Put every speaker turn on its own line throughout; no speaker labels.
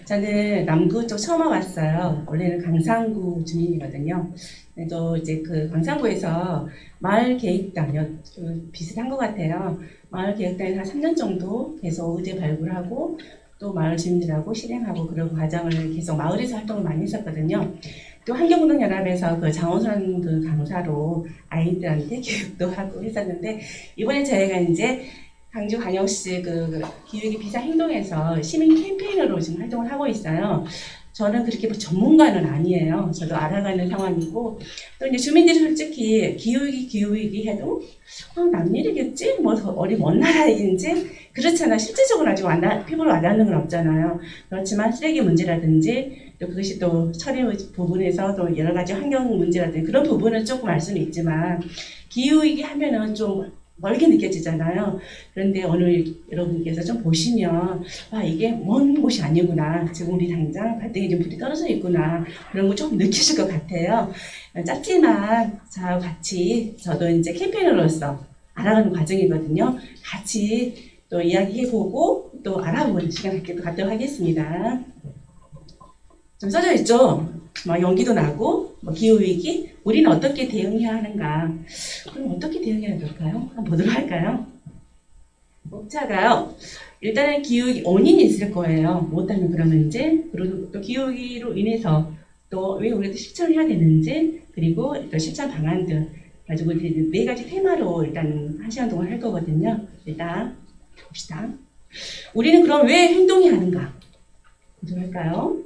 저는 남구 쪽 처음 와봤어요. 원래는 강상구 주민이거든요. 또 이제 그 강상구에서 마을 계획단, 비슷한 것 같아요. 마을 계획단에서 한 3년 정도 계속 의제 발굴하고 또 마을 주민들하고 실행하고 그런 과정을 계속 마을에서 활동을 많이 했었거든요. 또 환경운동연합에서 그 장원선 그 강사로 아이들한테 교육도 하고 했었는데 이번에 저희가 이제 광주광역시 그 기후위기 비상행동에서 시민 캠페인으로 지금 활동을 하고 있어요. 저는 그렇게 뭐 전문가는 아니에요. 저도 알아가는 상황이고 또 이제 주민들이 솔직히 기후위기 해도 남일이겠지? 뭐 어디 먼 나라인지 그렇잖아. 실질적으로 아직 피부로 와닿는 건 없잖아요. 그렇지만 쓰레기 문제라든지 또 그것이 또 처리 부분에서 또 여러 가지 환경 문제라든지 그런 부분은 조금 알 수는 있지만 기후위기 하면은 좀 멀게 느껴지잖아요. 그런데 오늘 여러분께서 좀 보시면 이게 먼 곳이 아니구나. 지금 우리 당장 발등에 좀 불이 떨어져 있구나. 그런 거 좀 느끼실 것 같아요. 짧지만 저와 같이 저도 이제 캠페인으로서 알아가는 과정이거든요. 같이 또 이야기해보고 또 알아보는 시간 갖도록 하겠습니다. 좀 써져 있죠? 연기도 나고 기후위기 우리는 어떻게 대응해야 하는가. 그럼 어떻게 대응해야 될까요? 한번 보도록 할까요? 목차가요. 일단은 기후위기 원인이 있을 거예요. 못하면 그런 문제, 그리고 또 기후위기로 인해서 또 왜 우리가 실천을 해야 되는지, 그리고 또 실천 방안들 가지고 네 가지 테마로 일단 한 시간 동안 할 거거든요. 일단 봅시다. 우리는 그럼 왜 행동해야 하는가? 보도록 할까요?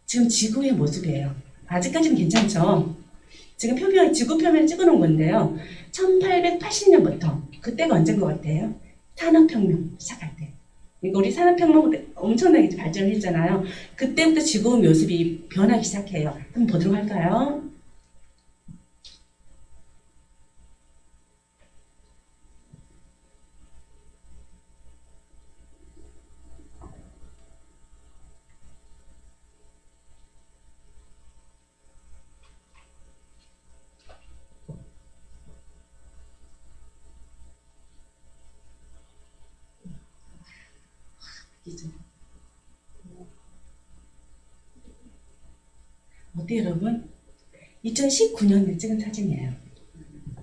지금 지구의 모습이에요. 아직까지는 괜찮죠? 지금 지구 표면을 찍어놓은 건데요. 1880년부터, 그때가 언제인 것 같아요? 산업혁명 시작할 때. 그러니까 우리 산업혁명 엄청나게 발전을 했잖아요. 그때부터 지구 모습이 변하기 시작해요. 한번 보도록 할까요? 어때요, 여러분? 2019년에 찍은 사진이에요.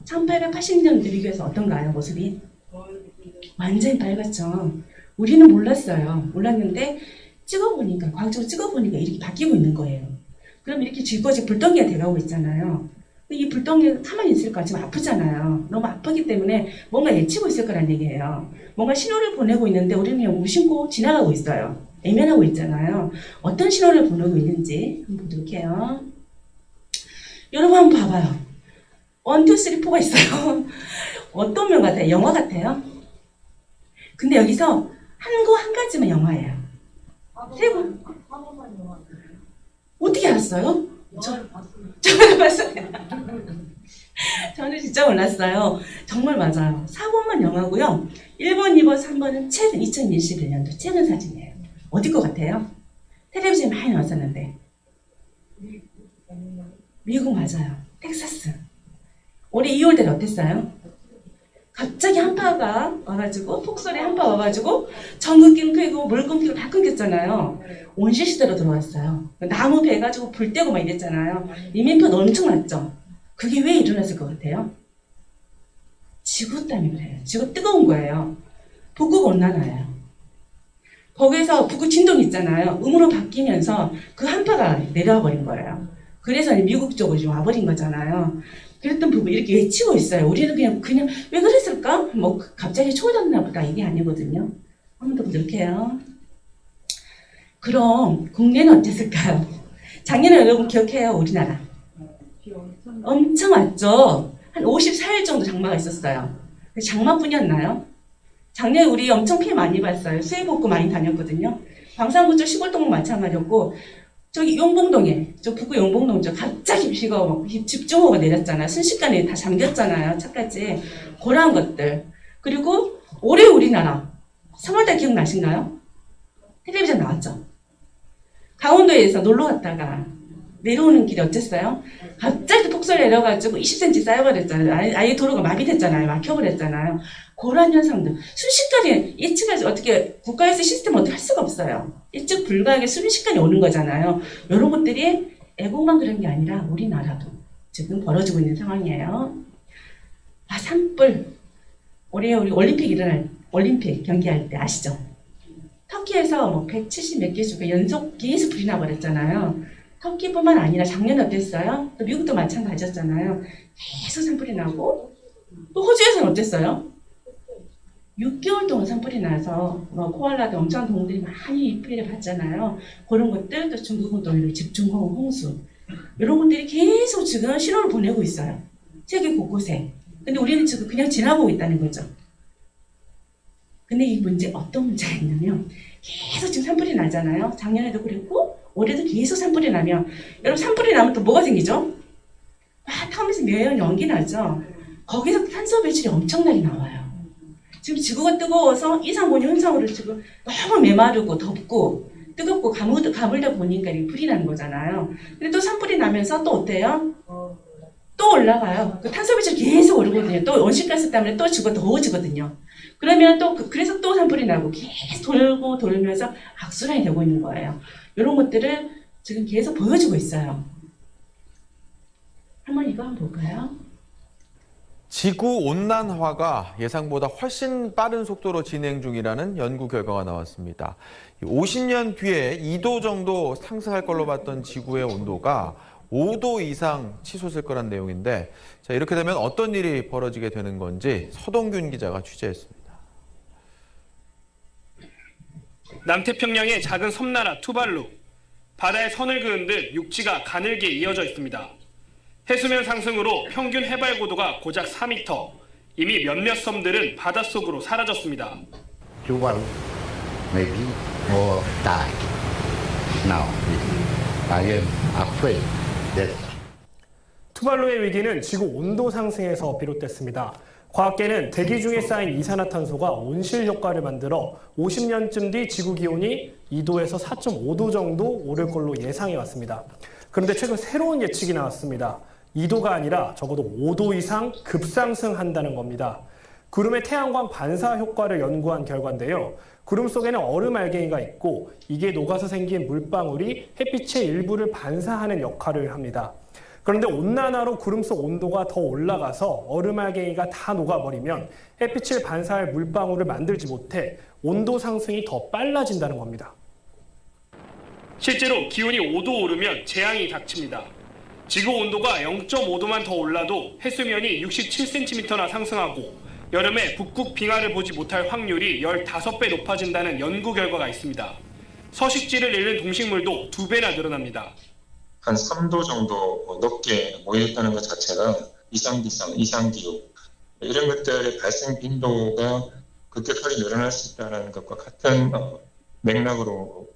1880년대 비교해서 어떤가요, 모습이? 완전히 밝았죠. 우리는 몰랐어요. 몰랐는데 찍어보니까, 과학적으로 찍어보니까 이렇게 바뀌고 있는 거예요. 그럼 이렇게 쥐꺼지 불덩이가 돼가고 있잖아요. 이 불덩이가 가만히 있을까? 지금 아프잖아요. 너무 아프기 때문에 뭔가 예치고 있을 거란 얘기예요. 뭔가 신호를 보내고 있는데 우리는 그냥 무심코 지나가고 있어요. 애면하고 있잖아요. 어떤 신호를 보내고 있는지 한번 보도록 해요. 여러분 한번 봐봐요. 1, 2, 3, 4가 있어요. 어떤 면 같아요? 영화 같아요? 근데 여기서 한 가지만 영화예요. 세 번. 어떻게 알았어요? 저는 봤어요. 저는 진짜 몰랐어요. 정말 맞아요. 4번만 영화고요. 1번, 2번, 3번은 최근 2021년도 최근 사진이에요. 어디 것 같아요? 텔레비전에 많이 나왔었는데. 미국 맞아요. 텍사스. 올해 2월 달에 어땠어요? 갑자기 한파가 와가지고 폭설에 한파 와가지고 전구 끊기고 물 끊기고 다 끊겼잖아요. 온실시대로 들어왔어요. 나무 베가지고 불 떼고 막 이랬잖아요. 이민파도 엄청 났죠. 그게 왜 일어났을 것 같아요? 지구 때문에 그래요. 지구 뜨거운 거예요. 북극 온난화예요. 거기에서 북극 진동이 있잖아요. 음으로 바뀌면서 그 한파가 내려와 버린 거예요. 그래서 미국 쪽으로 좀 와버린 거잖아요. 그랬던 부분 이렇게 외치고 있어요. 우리는 그냥 왜 그랬을까? 갑자기 추워졌나 보다 이게 아니거든요. 한 번 더 보도록 해요. 그럼 국내는 어땠을까요? 작년에 여러분 기억해요, 우리나라. 엄청 왔죠. 한 54일 정도 장마가 있었어요. 장마뿐이었나요? 작년에 우리 엄청 피해 많이 봤어요. 수해복구 많이 다녔거든요. 광산구 쪽 시골동은 마찬가지였고 저기 용봉동에, 저 북구 용봉동 쪽 갑자기 비가 집중호우가 내렸잖아요. 순식간에 다 잠겼잖아요. 차까지. 그러한 것들. 그리고 올해 우리나라 3월달 기억나신가요? 텔레비전 나왔죠. 강원도에서 놀러 갔다가 내려오는 길이 어땠어요? 갑자기 폭설 내려가지고 20cm 쌓여버렸잖아요. 아예 도로가 마비됐잖아요. 막혀버렸잖아요. 그런 현상들. 순식간에 예측하지 어떻게 국가에서 시스템 어떻게 할 수가 없어요. 예측 불가하게 순식간에 오는 거잖아요. 이런 것들이 애국만 그런 게 아니라 우리나라도 지금 벌어지고 있는 상황이에요. 산불. 올해 우리 올림픽 경기할 때 아시죠? 터키에서 뭐 170 몇 개 주가 연속 계속 불이 나버렸잖아요. 터키뿐만 아니라 작년에 어땠어요? 또 미국도 마찬가지였잖아요. 계속 산불이 나고 또 호주에서는 어땠어요? 6개월 동안 산불이 나서 코알라도 엄청 동물들이 많이 피해를 봤잖아요. 그런 것들, 또 중국은 또 집중호우, 홍수 이런 것들이 계속 지금 신호를 보내고 있어요. 세계 곳곳에. 근데 우리는 지금 그냥 지나보고 있다는 거죠. 근데 이 문제 어떤 문제가 있냐면 계속 지금 산불이 나잖아요. 작년에도 그랬고 올해도 계속 산불이 나면 여러분 산불이 나면 또 뭐가 생기죠? 타면서 매연 연기 나죠. 거기서 탄소 배출이 엄청나게 나와요. 지금 지구가 뜨거워서 이상온유 현상으로 지금 너무 메마르고 덥고 뜨겁고 가물다 보니까 불이 나는 거잖아요. 근데 또 산불이 나면서 또 어때요? 또 올라가요. 그 탄소 배출이 계속 오르거든요. 또 온실가스 때문에 또 지구가 더워지거든요. 그러면 또 그래서 또 산불이 나고 계속 돌면서 악순환이 되고 있는 거예요. 이런 것들을 지금 계속 보여주고 있어요. 한번 이거 한번 볼까요?
지구 온난화가 예상보다 훨씬 빠른 속도로 진행 중이라는 연구 결과가 나왔습니다. 50년 뒤에 2도 정도 상승할 걸로 봤던 지구의 온도가 5도 이상 치솟을 거란 내용인데, 자, 이렇게 되면 어떤 일이 벌어지게 되는 건지 서동균 기자가 취재했습니다.
남태평양의 작은 섬나라 투발루. 바다에 선을 그은 듯 육지가 가늘게 이어져 있습니다. 해수면 상승으로 평균 해발 고도가 고작 4m. 이미 몇몇 섬들은 바닷속으로 사라졌습니다.
Tuvalu maybe or die. Now I am afraid that
투발루의 위기는 지구 온도 상승에서 비롯됐습니다. 과학계는 대기 중에 쌓인 이산화탄소가 온실 효과를 만들어 50년쯤 뒤 지구 기온이 2도에서 4.5도 정도 오를 걸로 예상해 왔습니다. 그런데 최근 새로운 예측이 나왔습니다. 2도가 아니라 적어도 5도 이상 급상승한다는 겁니다. 구름의 태양광 반사 효과를 연구한 결과인데요. 구름 속에는 얼음 알갱이가 있고 이게 녹아서 생긴 물방울이 햇빛의 일부를 반사하는 역할을 합니다. 그런데 온난화로 구름 속 온도가 더 올라가서 얼음 알갱이가 다 녹아버리면 햇빛을 반사할 물방울을 만들지 못해 온도 상승이 더 빨라진다는 겁니다.
실제로 기온이 5도 오르면 재앙이 닥칩니다. 지구 온도가 0.5도만 더 올라도 해수면이 67cm나 상승하고 여름에 북극 빙하를 보지 못할 확률이 15배 높아진다는 연구 결과가 있습니다. 서식지를 잃는 동식물도 2배나 늘어납니다.
한 3도 정도 높게 모여있다는 것 자체가 이상기상, 이상기후 이런 것들의 발생 빈도가 급격하게 늘어날 수 있다는 것과 같은 맥락으로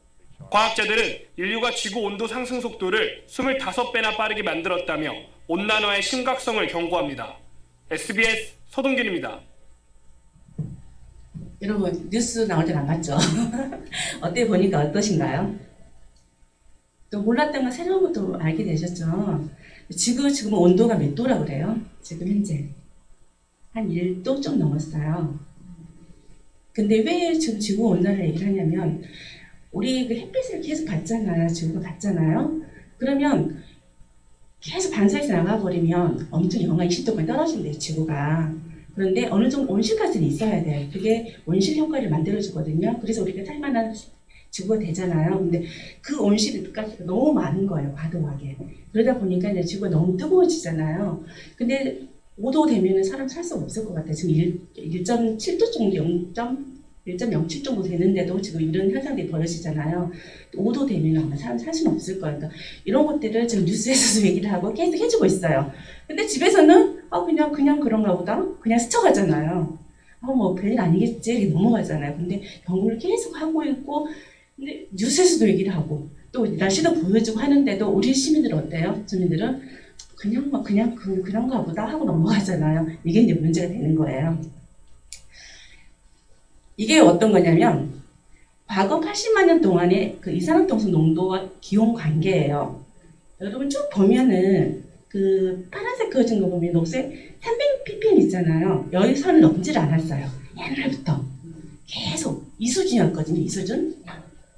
과학자들은 인류가 지구 온도 상승 속도를 25배나 빠르게 만들었다며 온난화의 심각성을 경고합니다. SBS 서동균입니다.
여러분 뉴스 나올 때 안 봤죠? 어때 보니까 어떠신가요? 또 몰랐던 건 새로운 것도 알게 되셨죠? 지금 온도가 몇 도라 그래요? 지금 현재 한 1도 좀 넘었어요. 근데 왜 지금 지구 온난화 얘기를 하냐면 우리 그 햇빛을 계속 받잖아요. 지구가 받잖아요. 그러면 계속 반사해서 나가버리면 엄청 영하 20도까지 떨어진대요. 지구가. 그런데 어느 정도 온실가스는 있어야 돼요. 그게 온실 효과를 만들어주거든요. 그래서 우리가 살만한 지구가 되잖아요. 근데 그 온실가스가 너무 많은 거예요. 과도하게. 그러다 보니까 이제 지구가 너무 뜨거워지잖아요. 근데 5도 되면은 사람 살 수가 없을 것 같아요. 지금 1.7도 정도, 1.07 정도 되는데도 지금 이런 현상들이 벌어지잖아요. 5도 되면 아마 사람 살 수는 없을 거예요. 그러니까 이런 것들을 지금 뉴스에서도 얘기를 하고 계속 해주고 있어요. 근데 집에서는 그냥 그런가 보다. 그냥 스쳐가잖아요. 뭐 별일 아니겠지 이렇게 넘어가잖아요. 근데 연구를 계속 하고 있고 근데 뉴스에서도 얘기를 하고 또 날씨도 보여주고 하는데도 우리 시민들은 어때요? 주민들은 그런가 보다 하고 넘어가잖아요. 이게 이제 문제가 되는 거예요. 이게 어떤 거냐면 과거 80만 년 동안의 그 이산화탄소 농도와 기온 관계예요. 여러분 쭉 보면은 그 파란색 그어진 거 보면 녹색 300ppm 있잖아요. 여기 선을 넘지를 않았어요. 옛날부터 계속 이 수준이었거든요. 이 수준.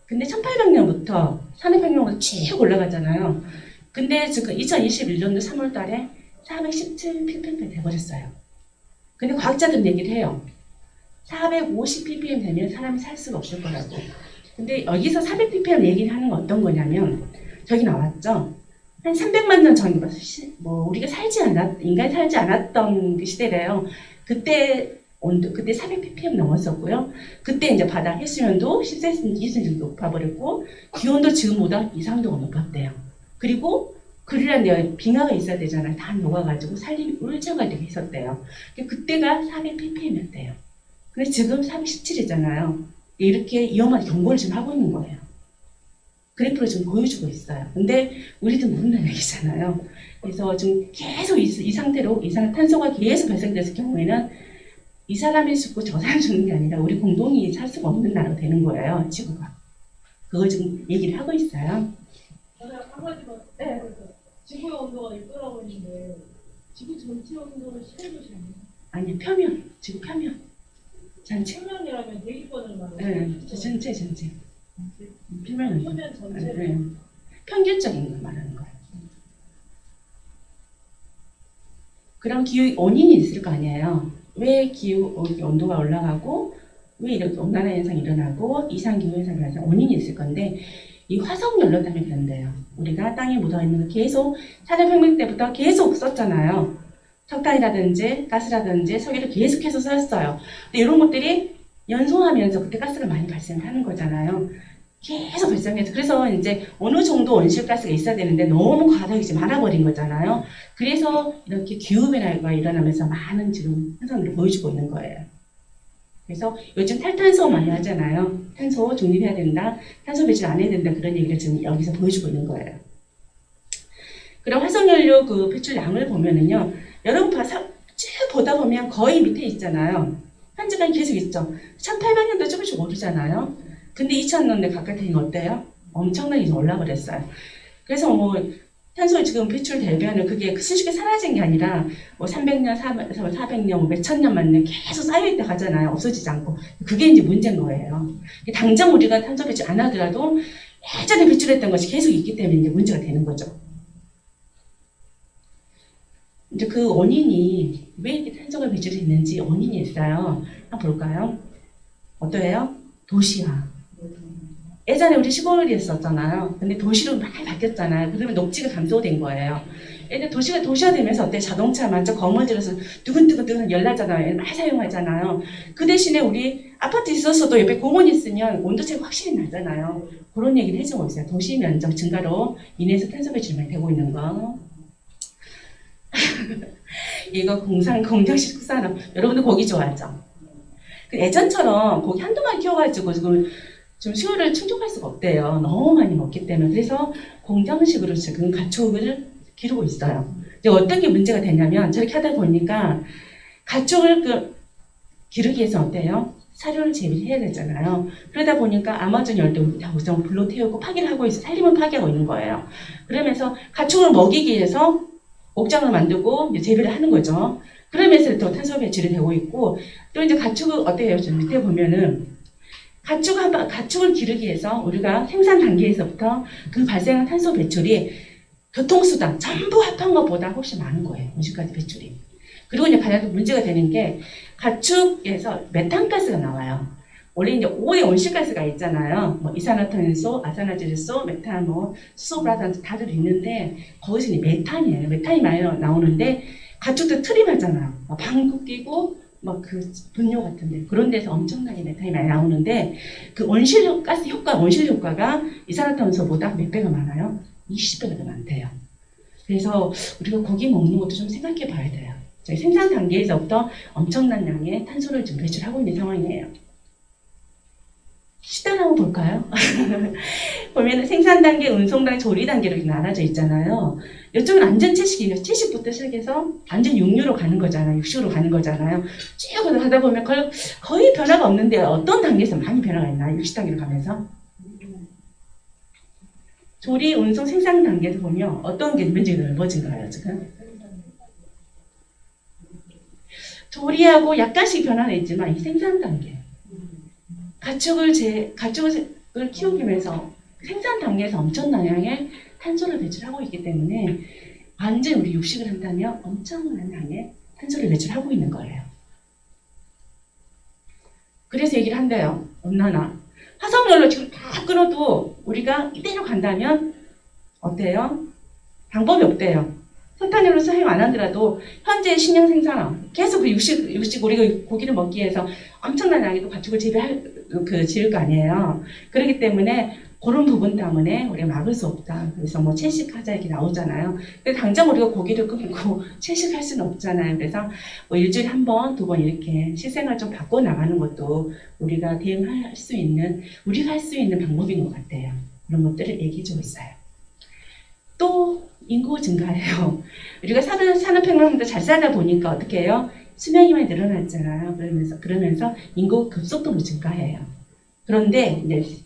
근데 1800년부터 산업혁명으로 쭉 올라가잖아요. 근데 지금 2021년도 3월 달에 417ppm 돼버렸어요. 근데 과학자들은 얘기를 해요. 450ppm 되면 사람이 살 수가 없을 거라고. 근데 여기서 400ppm 얘기를 하는 건 어떤 거냐면 저기 나왔죠. 한 300만 년 전, 우리가 인간이 살지 않았던 그 시대래요. 그때 온도, 그때 400ppm 넘었었고요. 그때 이제 바다 해수면도 10cm, 20cm 높아버렸고, 기온도 지금보다 2, 3도가 높았대요. 그리고 그러려면 빙하가 있어야 되잖아요. 다 녹아가지고 산림이 울창하게 있었대요. 그때가 400ppm이었대요. 근데 지금 417이잖아요. 이렇게 위험한 경고를 지금 하고 있는 거예요. 그래프로 지금 보여주고 있어요. 근데 우리도 모르는 얘기잖아요. 그래서 지금 계속 이 상태로 이산화탄소가 계속 발생됐을 경우에는 이 사람이 죽고 저 사람이 죽는 게 아니라 우리 공동이 살 수가 없는 나라가 되는 거예요. 지구가. 그걸 지금 얘기를 하고 있어요.
한 가지만. 네. 지구의 온도가 이끌어가고 있는데 지구 전체 온도는 11도시네요.
아니 표면. 지구 표면. 전체.
표면이라면 대기권을 말하는
네. 전체. 표면은.
표면 전체.
네. 평균적인 걸 말하는 거예요. 그럼 기후 원인이 있을 거 아니에요. 왜 기후 온도가 올라가고 왜 이렇게 온난화 현상이 일어나고 이상 기후 현상이 일어나서 원인이 있을 건데 이 화석 연료 때문에 그런데요. 우리가 땅에 묻어 있는 거 계속 산업혁명 때부터 계속 썼잖아요. 석탄이라든지 가스라든지 석유를 계속해서 썼어요. 근데 이런 것들이 연소하면서 그때 가스가 많이 발생하는 거잖아요. 계속 발생해서 그래서 이제 어느 정도 온실가스가 있어야 되는데 너무 과다하게 지금 많아버린 거잖아요. 그래서 이렇게 기후변화가 일어나면서 많은 지금 현상들을 보여주고 있는 거예요. 그래서 요즘 탈탄소 많이 하잖아요. 탄소 중립해야 된다, 탄소 배출 안 해야 된다 그런 얘기를 지금 여기서 보여주고 있는 거예요. 그럼 화석연료 그 배출량을 보면은요, 여러분 쭉 보다 보면 거의 밑에 있잖아요. 현재까지 계속 있죠. 1800년도 조금씩 오르잖아요. 근데 2000년대 가까이 되면 어때요? 엄청나게 올라버렸어요. 그래서 탄소 지금 배출 대비하는 그게 순식간에 사라진 게 아니라 300년, 400년, 몇천 년만 계속 쌓여있다 가잖아요. 없어지지 않고. 그게 이제 문제인 거예요. 당장 우리가 탄소 배출 안 하더라도 예전에 배출했던 것이 계속 있기 때문에 이제 문제가 되는 거죠. 이제 그 원인이 왜 이렇게 탄소가 배출했는지 원인이 있어요. 한번 볼까요? 어떠해요? 도시화. 예전에 우리 시골이었었잖아요. 근데 도시로 많이 바뀌었잖아요. 그러면 녹지가 감소된 거예요. 예전에 도시화되면서 어때? 자동차 완전 거머쥐려서 두근두근 열나잖아요. 많이 사용하잖아요. 그 대신에 우리 아파트 있었어도 옆에 공원 있으면 온도차가 확실히 나잖아요. 그런 얘기를 해주고 있어요. 도시 면적 증가로 인해서 탄소 배출이 많이 되고 있는 거. 이거 공정식 산업. 여러분들 고기 좋아하죠? 예전처럼 고기 한두 마리 키워가지고 지금 수요를 충족할 수가 없대요. 너무 많이 먹기 때문에. 그래서 공정식으로 지금 가축을 기르고 있어요. 이제 어떤 게 문제가 되냐면 저렇게 하다 보니까 가축을 기르기 위해서 어때요? 사료를 재배를 해야 되잖아요. 그러다 보니까 아마존 열도 다 우선 불로 태우고 파괴를 하고 있어. 산림을 파괴하고 있는 거예요. 그러면서 가축을 먹이기 위해서 옥장을 만들고 이제 재배를 하는 거죠. 그러면서 또 탄소 배출이 되고 있고, 또 이제 가축을 어때요? 저 밑에 보면은 가축을 기르기 위해서 우리가 생산 단계에서부터 그 발생한 탄소 배출이 교통수단 전부 합한 것보다 훨씬 많은 거예요. 온실가스 배출이. 그리고 이제 가장 문제가 되는 게 가축에서 메탄가스가 나와요. 원래 이제 5의 온실가스가 있잖아요. 이산화탄소, 아산화질소, 메탄, 수소브라탄 다들 있는데 거기서 메탄이에요. 메탄이 많이 나오는데 가축도 트림하잖아요. 방구 끼고 그 분뇨 같은데 그런 데서 엄청나게 메탄이 많이 나오는데 그 온실가스 효과, 온실 효과가 이산화탄소보다 몇 배가 많아요? 20배가 더 많대요. 그래서 우리가 고기 먹는 것도 좀 생각해 봐야 돼요. 저희 생산 단계에서부터 엄청난 양의 탄소를 지금 배출하고 있는 상황이에요. 시단 한번 볼까요? 보면 생산 단계, 운송 단계, 조리 단계로 나눠져 있잖아요. 이쪽은 안전 채식이에요. 채식부터 시작해서 완전 육류로 가는 거잖아요. 육식으로 가는 거잖아요. 쭉 하다 보면 거의 변화가 없는데 어떤 단계에서 많이 변화가 있나요? 육식 단계로 가면서? 조리, 운송, 생산 단계에서 보면 어떤 게 면적이 넓어진가요, 지금? 조리하고 약간씩 변화는 있지만 이 생산 단계. 가축을 키우기 위해서 생산 단계에서 엄청난 양의 탄소를 배출하고 있기 때문에 완전 우리 육식을 한다면 엄청난 양의 탄소를 배출하고 있는 거예요. 그래서 얘기를 한대요. 온난화. 화석연료 지금 다 끊어도 우리가 이대로 간다면 어때요? 방법이 없대요. 석탄연료 사용 안 하더라도 현재 식량 생산업 계속 그 육식 우리가 고기를 먹기 위해서 엄청난 양의 또 가축을 지을 거 아니에요. 그렇기 때문에 그런 부분 때문에 우리가 막을 수 없다. 그래서 뭐 채식하자 이렇게 나오잖아요. 근데 당장 우리가 고기를 끊고 채식할 수는 없잖아요. 그래서 뭐 일주일에 한 번, 두 번 이렇게 식생활 좀 바꿔 나가는 것도 우리가 대응할 수 있는, 우리가 할 수 있는 방법인 것 같아요. 그런 것들을 얘기해주고 있어요. 또 인구 증가해요. 우리가 사는 평균보다 잘 살다 보니까 어떻게 해요? 수명이 많이 늘어났잖아요. 그러면서 인구 급속도로 증가해요. 그런데 이제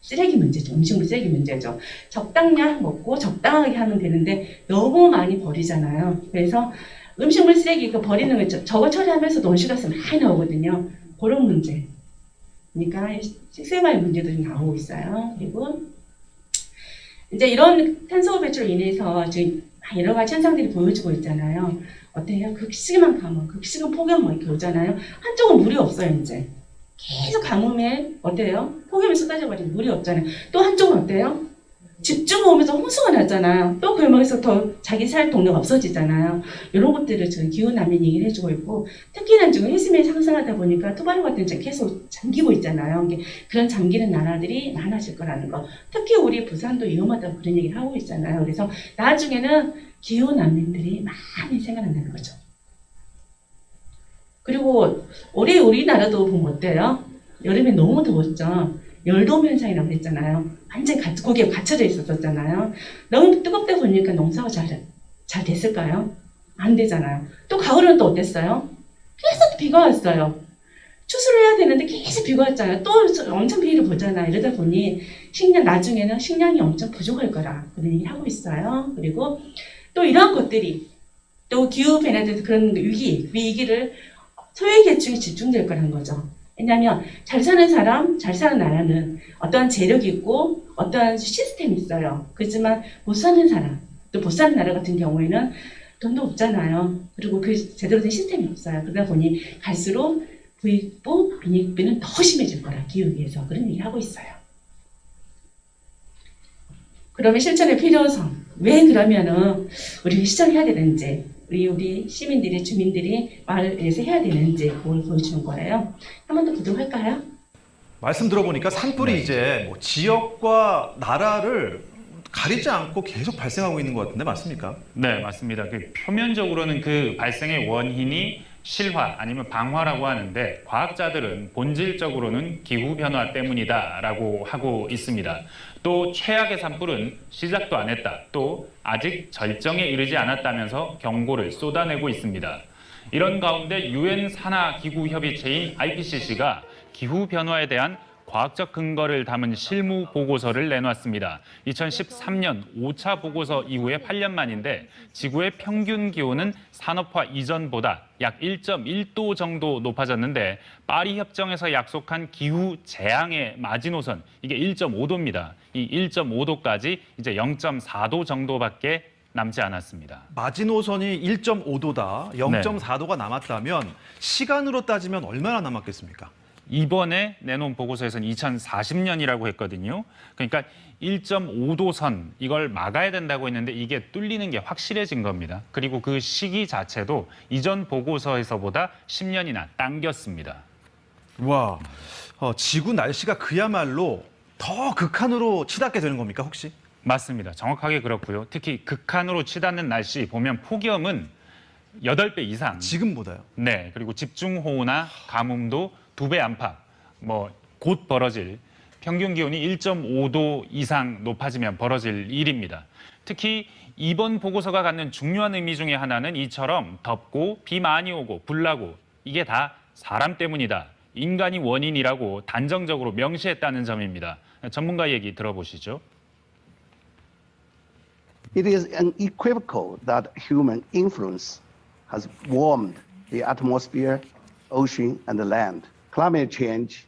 쓰레기 문제죠. 음식물 쓰레기 문제죠. 적당량 먹고 적당하게 하면 되는데 너무 많이 버리잖아요. 그래서 음식물 쓰레기 버리는 거 저거 처리하면서도 온실가스 많이 나오거든요. 그런 문제. 그러니까 식생활 문제도 좀 나오고 있어요. 그리고 이제 이런 탄소 배출로 인해서 지금 여러 가지 현상들이 보여지고 있잖아요. 어때요? 극심한 가뭄, 극심한 폭염 뭐 이렇게 오잖아요. 한쪽은 물이 없어요, 이제. 계속 가뭄에 어때요? 폭염이 쏟아져버리면 물이 없잖아요. 또 한쪽은 어때요? 집중 오면서 홍수가 나잖아요. 또 그러면서 더 자기 살 동네가 없어지잖아요. 이런 것들을 저희 기후난민 얘기를 해주고 있고, 특히나 지금 해수면이 상승하다 보니까 투바루 같은 데 계속 잠기고 있잖아요. 그런 잠기는 나라들이 많아질 거라는 거. 특히 우리 부산도 위험하다고 그런 얘기를 하고 있잖아요. 그래서 나중에는 기후난민들이 많이 생겨난다는 거죠. 그리고 올해 우리나라도 보면 어때요? 여름에 너무 더웠죠. 열돔 현상이라고 했잖아요. 완전 거기에 갇혀져 있었잖아요. 너무 뜨겁다 보니까 농사가 잘 됐을까요? 안 되잖아요. 또 가을은 또 어땠어요? 계속 비가 왔어요. 추수를 해야 되는데 계속 비가 왔잖아요. 또 엄청 비를 보잖아요. 이러다 보니 나중에는 식량이 엄청 부족할 거라 그런 얘기를 하고 있어요. 그리고 또 이러한 것들이 또 기후 변화에 그런 위기를 소외계층에 집중될 거라는 거죠. 왜냐하면 잘 사는 사람, 잘 사는 나라는 어떠한 재력이 있고 어떠한 시스템이 있어요. 그렇지만 못 사는 사람, 또 못 사는 나라 같은 경우에는 돈도 없잖아요. 그리고 그 제대로 된 시스템이 없어요. 그러다 보니 갈수록 부익부, 빈익빈은 더 심해질 거라 기후위기에서 그런 얘기를 하고 있어요. 그러면 실천의 필요성, 왜 그러면은 우리가 시작해야 되는지, 우리 시민들이, 주민들이 마을에서 해야 되는지 그걸 보여주는 거예요. 한 번 더 보도록 할까요?
말씀 들어보니까 산불이 이제 뭐 지역과 나라를 가리지 않고 계속 발생하고 있는 것 같은데 맞습니까?
네, 맞습니다. 표면적으로는 그 발생의 원인이 실화 아니면 방화라고 하는데 과학자들은 본질적으로는 기후변화 때문이다라고 하고 있습니다. 또 최악의 산불은 시작도 안 했다. 또 아직 절정에 이르지 않았다면서 경고를 쏟아내고 있습니다. 이런 가운데 유엔 산하 기후 협의체인 IPCC가 기후 변화에 대한 과학적 근거를 담은 실무 보고서를 내놨습니다. 2013년 5차 보고서 이후에 8년 만인데 지구의 평균 기온은 산업화 이전보다 약 1.1도 정도 높아졌는데 파리 협정에서 약속한 기후 재앙의 마지노선 이게 1.5도입니다. 이 1.5도까지 이제 0.4도 정도밖에 남지 않았습니다.
마지노선이 1.5도다, 0.4도가 남았다면 시간으로 따지면 얼마나 남았겠습니까?
이번에 내놓은 보고서에서는 2040년이라고 했거든요. 그러니까 1.5도 선 이걸 막아야 된다고 했는데 이게 뚫리는 게 확실해진 겁니다. 그리고 그 시기 자체도 이전 보고서에서보다 10년이나 당겼습니다.
와, 지구 날씨가 그야말로 더 극한으로 치닫게 되는 겁니까 혹시?
맞습니다. 정확하게 그렇고요. 특히 극한으로 치닫는 날씨 보면 폭염은 8배 이상.
지금보다요?
네. 그리고 집중호우나 가뭄도 2배 안팎, 곧 벌어질 평균 기온이 1.5도 이상 높아지면 벌어질 일입니다. 특히 이번 보고서가 갖는 중요한 의미 중에 하나는 이처럼 덥고 비 많이 오고 불 나고 이게 다 사람 때문이다. 인간이 원인이라고 단정적으로 명시했다는 점입니다. 전문가 얘기 들어보시죠.
It is unequivocal that human influence has warmed the atmosphere, ocean, and the land. Climate change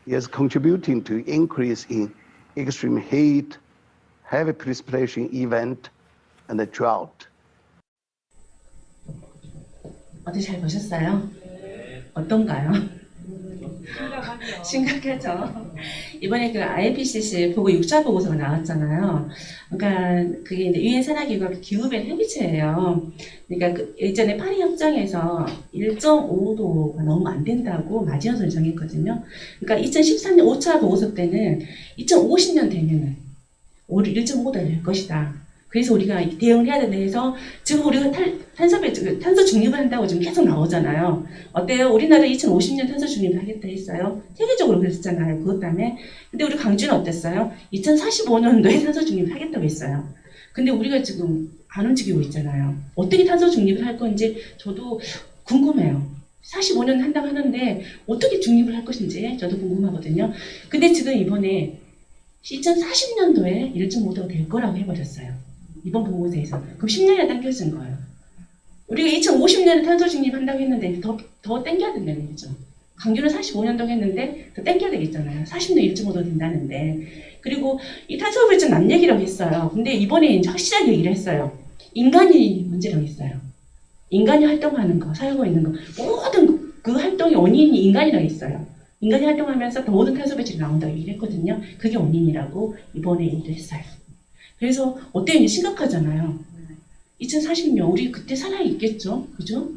is contributing to increase in extreme heat, heavy precipitation event, and the drought.
어떻게 잘 보셨어요? 어떤가요? 심각하죠. 이번에 그 IPCC 보고 6차 보고서가 나왔잖아요. 그러니까 그게 이제 유엔 산하기구가 기후변 협의체예요. 그러니까 그 예전에 파리 협정에서 1.5도가 너무 안 된다고 마지노선을 정했거든요. 그러니까 2013년 5차 보고서 때는 2050년 되면은 1.5도가 될 것이다. 그래서 우리가 대응을 해야 된다 해서 지금 우리가 탄소 중립을 한다고 지금 계속 나오잖아요. 어때요? 우리나라 2050년 탄소 중립을 하겠다 했어요. 세계적으로 그랬었잖아요. 그것 때문에. 근데 우리 광주는 어땠어요? 2045년도에 탄소 중립을 하겠다고 했어요. 근데 우리가 지금 안 움직이고 있잖아요. 어떻게 탄소 중립을 할 건지 저도 궁금해요. 45년 한다고 하는데 어떻게 중립을 할 것인지 저도 궁금하거든요. 근데 지금 이번에 2040년도에 1.5도가 될 거라고 해버렸어요. 이번 보고서에서. 그럼 10년에 당겨진 거예요. 우리가 2050년에 탄소 중립한다고 했는데 더 당겨야 된다는 얘기죠. 광주는 45년도 했는데 더 당겨야 되겠잖아요. 40년 1.5도 된다는데. 그리고 이 탄소 배출 남 얘기라고 했어요. 근데 이번에 이제 확실하게 얘기를 했어요. 인간이 문제라고 했어요. 인간이 활동하는 거, 살고 있는 거, 모든 그 활동의 원인이 인간이라고 했어요. 인간이 활동하면서 더 모든 탄소 배출이 나온다고 얘기를 했거든요. 그게 원인이라고 이번에 얘기를 했어요. 그래서 어때요? 이제 심각하잖아요. 2040년 우리 그때 살아있겠죠? 그죠?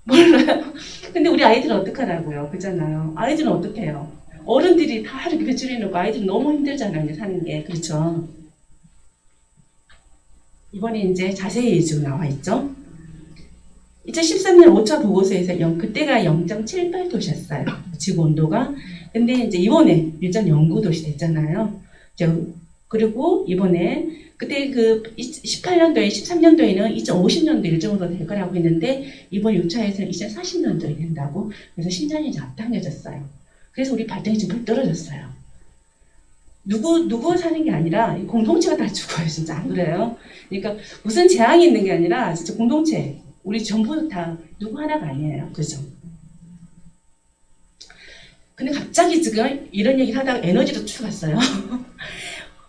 몰라요. 근데 우리 아이들은 어떡하라고요? 그잖아요. 아이들은 어떡해요? 어른들이 다 이렇게 배출해놓고 아이들은 너무 힘들잖아요. 이제 사는 게. 그렇죠? 이번에 이제 자세히 지금 나와 있죠? 2013년 5차 보고서에서 그때가 0.78도셨어요. 지구 온도가. 근데 이제 이번에 1.09도시 됐잖아요. 그리고 이번에 그때 그 18년도에 13년도에는 2050년도 1.5도 될 거라고 했는데 이번 6차에서는 2040년도에 된다고. 그래서 10년이 이제 앞당겨졌어요. 그래서 우리 발등이 지금 떨어졌어요. 누구 사는 게 아니라 공동체가 다 죽어요. 진짜 안 그래요? 그러니까 무슨 재앙이 있는 게 아니라 진짜 공동체. 우리 전부 다 누구 하나가 아니에요. 그죠? 근데 갑자기 지금 이런 얘기를 하다가 에너지도 추갔어요.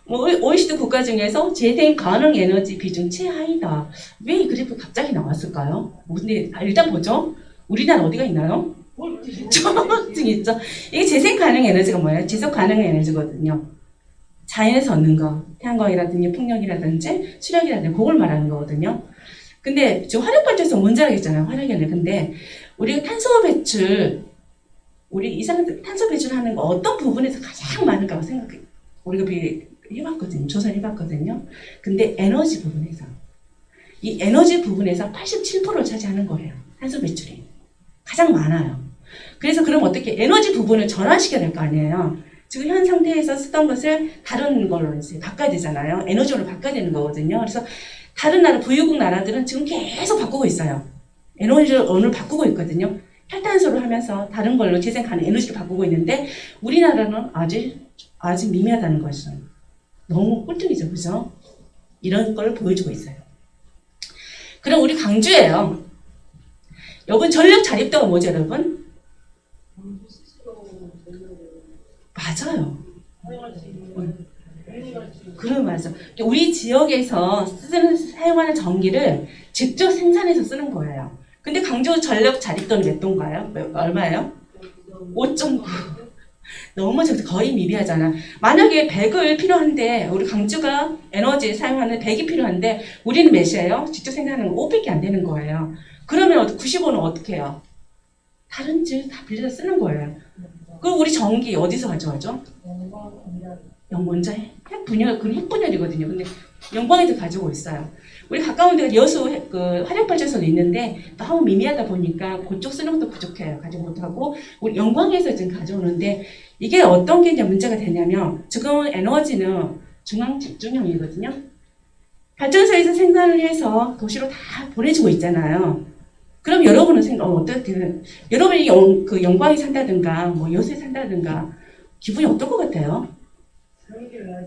뭐 OECD 국가 중에서 재생 가능 에너지 비중 최하위다. 왜 이 그래프 갑자기 나왔을까요? 근데 일단 보죠. 우리나라 어디가 있나요? 저증 있죠. 이게 재생 가능 에너지가 뭐예요? 지속 가능 에너지거든요. 자연에서 얻는 거, 태양광이라든지 풍력이라든지 수력이라든지 그걸 말하는 거거든요. 근데 지금 화력발전소 문제가 있잖아요. 화력에는. 근데 우리가 탄소 배출, 우리 이상 탄소 배출하는 거 어떤 부분에서 가장 많을까 생각해. 우리가 해봤거든요. 조사를 해봤거든요. 근데 에너지 부분에서. 이 에너지 부분에서 87%를 차지하는 거예요. 탄소 배출이. 가장 많아요. 그래서 그럼 어떻게 에너지 부분을 전환시켜야 될 거 아니에요. 지금 현 상태에서 쓰던 것을 다른 걸로 이제 바꿔야 되잖아요. 에너지로 바꿔야 되는 거거든요. 그래서 다른 나라, 부유국 나라들은 지금 계속 바꾸고 있어요. 에너지를 바꾸고 있거든요. 탈탄소를 하면서 다른 걸로 재생 가능 에너지를 바꾸고 있는데 우리나라는 아직 미미하다는 거죠. 너무 꿀팁이죠. 그죠? 이런 걸 보여주고 있어요. 그럼 우리 광주예요. 여러분 전력 자립도가 뭐죠, 여러분? 맞아요. 그럼 맞아. 우리 지역에서 사용하는 전기를 직접 생산해서 쓰는 거예요. 근데 광주 전력 자립도는 몇 도인가요? 얼마예요? 5.9. 너무 거의 미비하잖아. 만약에 100을 필요한데 우리 광주가 에너지 사용하는 100이 필요한데 우리는 몇이에요? 직접 생산하는 거 500이 안 되는 거예요. 그러면 95는 어떻게 해요? 다른 집 다 빌려서 쓰는 거예요. 그럼 우리 전기 어디서 가져가죠? 영원자 핵 분열이거든요. 근데 영광에도 가지고 있어요. 우리 가까운 데가 여수 화력발전소도 있는데 너무 미미하다 보니까 그쪽 쓰는 것도 부족해요. 가지고 못하고 우리 영광에서 지금 가져오는데 이게 어떤 게 이제 문제가 되냐면 지금 에너지는 중앙 집중형이거든요. 발전소에서 생산을 해서 도시로 다 보내주고 있잖아요. 그럼 여러분은 어떻게 여러분이 영광에 산다든가 뭐 여수에 산다든가 기분이 어떨 것 같아요?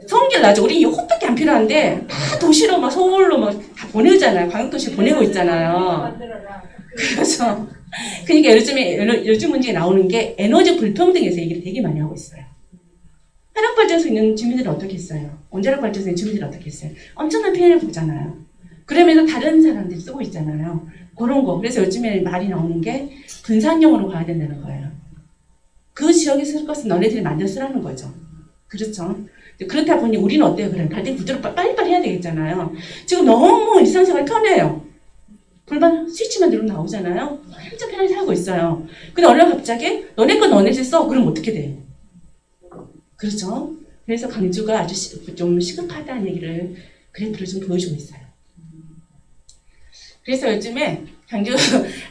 성길 나죠. 우리 이것밖에 안 필요한데 다 도시로 막 서울로 막 다 보내잖아요. 광역도시 보내고 있잖아요. 그래서 그러니까 요즘 문제에 나오는 게 에너지 불평등에서 얘기를 되게 많이 하고 있어요. 화력발전소 있는 주민들은 어떻게 했어요? 원자력 발전소 있는 주민들은 어떻게 했어요? 엄청난 피해를 보잖아요. 그러면서 다른 사람들이 쓰고 있잖아요. 그런 거. 그래서 요즘에 말이 나오는 게 분산형으로 가야 된다는 거예요. 그 지역에 쓸 것은 너네들이 만들어 쓰라는 거죠. 그렇죠. 그렇다 보니 우리는 어때요? 그럼 갈등 구조를 빨리빨리 해야 되겠잖아요. 지금 너무 일상생활이 편해요. 불만 스위치만 누르면 나오잖아요. 진짜 편하게 살고 있어요. 근데 어느 날 갑자기 너네 거 너네들 써. 그럼 어떻게 돼요? 그렇죠. 그래서 강주가 아주 좀 시급하다는 얘기를 그래프를 좀 보여주고 있어요. 그래서 요즘에 강주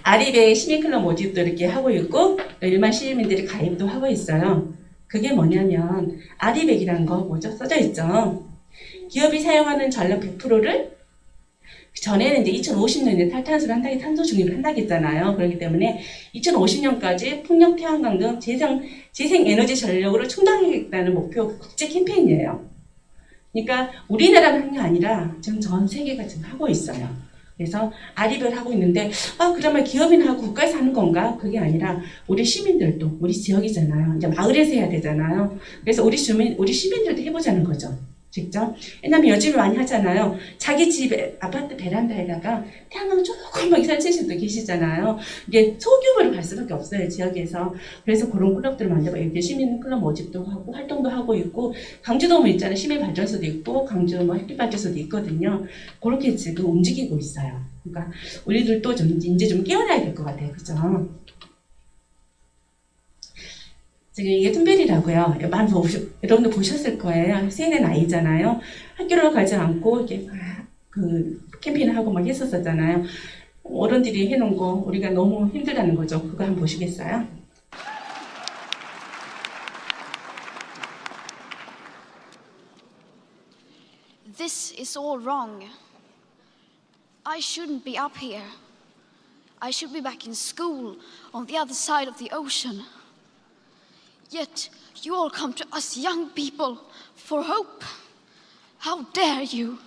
아리백 시민클럽 모집도 이렇게 하고 있고 일반 시민들이 가입도 하고 있어요. 그게 뭐냐면 아리백이라는 거 뭐죠? 써져 있죠. 기업이 사용하는 전력 100%를 전에는 이제 2050년에 탈탄소를 한다기 탄소 중립을 한다고 했잖아요. 그렇기 때문에 2050년까지 풍력, 태양광 등 재생 에너지 전력으로 충당하겠다는 목표 국제 캠페인이에요. 그러니까 우리나라만 한 게 아니라 지금 전 세계가 지금 하고 있어요. 그래서 아리백을 하고 있는데 그러면 기업인하고 국가에서 하는 건가? 그게 아니라 우리 시민들도 우리 지역이잖아요. 이제 마을에서 해야 되잖아요. 그래서 우리 시민들도 해보자는 거죠. 직접. 왜냐면 요즘에 많이 하잖아요. 자기 집에 아파트 베란다에다가 태양광 조금만 설치하신 분도 계시잖아요. 이게 소규모로 갈 수밖에 없어요. 지역에서. 그래서 그런 클럽들을 만들고 이렇게 시민 클럽 모집도 하고 활동도 하고 있고 강주도 뭐 있잖아요. 시민 발전소도 있고 강주 뭐 햇빛 발전소도 있거든요. 그렇게 지금 움직이고 있어요. 그러니까 우리들도 좀 이제 좀 깨어나야 될 것 같아요. 그죠? 지금 이게 툰베리라고요. 여러분도 보셨을 거예요. CNN 아이잖아요. 학교를 가지 않고 이렇게 그 캠페인을 하고 막 했었잖아요. 어른들이 해놓은 거 우리가 너무 힘들다는 거죠. 그거 한번 보시겠어요?
This is all wrong. I shouldn't be up here. I should be back in school on the other side of the ocean. Yet you all come to us young people for hope. How dare you?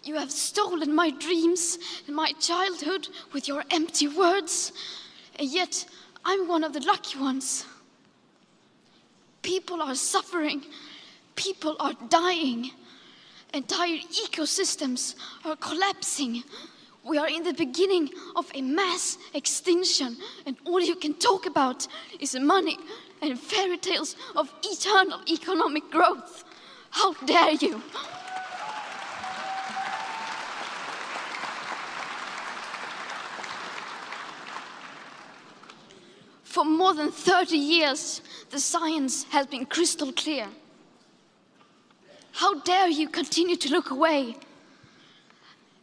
You have stolen my dreams and my childhood with your empty words, and yet I'm one of the lucky ones. People are suffering, people are dying, entire ecosystems are collapsing. We are in the beginning of a mass extinction, and all you can talk about is money and fairy tales of eternal economic growth. How dare you? For more than 30 years, the science has been crystal clear. How dare you continue to look away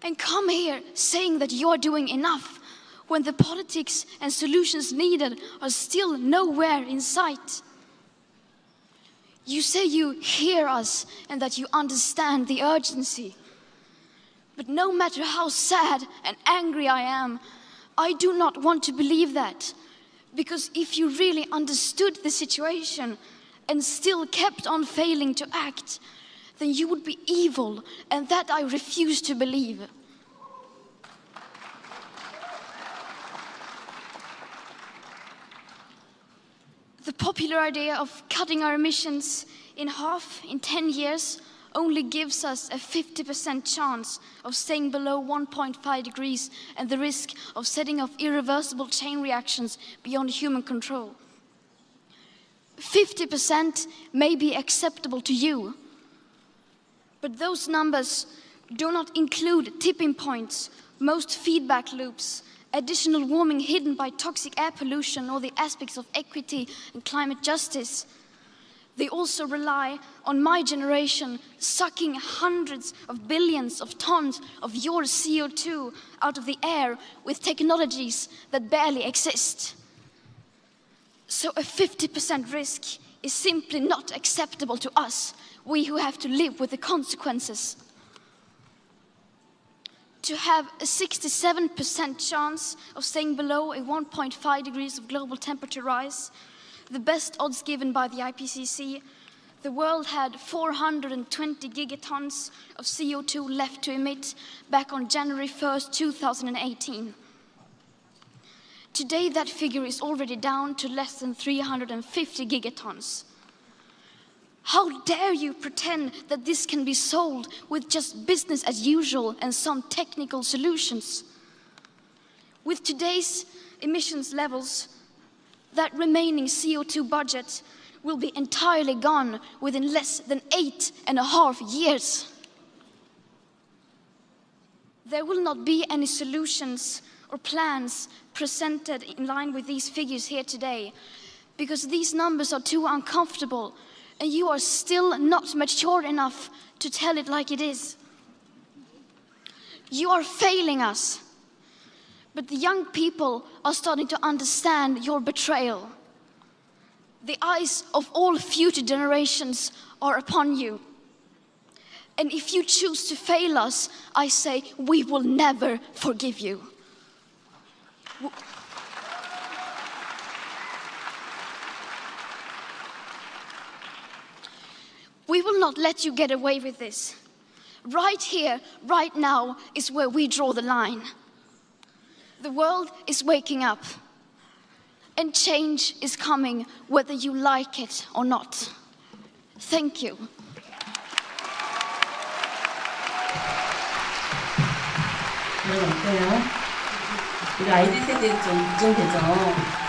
and come here saying that you're doing enough when the politics and solutions needed are still nowhere in sight? You say you hear us and that you understand the urgency. But no matter how sad and angry I am, I do not want to believe that. Because if you really understood the situation and still kept on failing to act, then you would be evil, and that I refuse to believe. The popular idea of cutting our emissions in half in 10 years only gives us a 50% chance of staying below 1.5 degrees and the risk of setting off irreversible chain reactions beyond human control. 50% may be acceptable to you, but those numbers do not include tipping points, most feedback loops, additional warming hidden by toxic air pollution, or the aspects of equity and climate justice. They also rely on my generation sucking hundreds of billions of tons of your CO2 out of the air with technologies that barely exist. So a 50% risk is simply not acceptable to us, we who have to live with the consequences. To have a 67% chance of staying below a 1.5 degrees of global temperature rise, the best odds given by the IPCC, the world had 420 gigatons of CO2 left to emit back on January 1st, 2018. Today, that figure is already down to less than 350 gigatons. How dare you pretend that this can be solved with just business as usual and some technical solutions? With today's emissions levels, that remaining CO2 budget will be entirely gone within less than 8.5 years. There will not be any solutions or plans presented in line with these figures here today, because these numbers are too uncomfortable and you are still not mature enough to tell it like it is. You are failing us, but the young people are starting to understand your betrayal. The eyes of all future generations are upon you. And if you choose to fail us, I say we will never forgive you. We will not let you get away with this. Right here, right now, is where we draw the line. The world is waking up, and change is coming whether you like it or not. Thank you.
여러분 어때요? 우리 아이들 세대 좀 걱정되죠?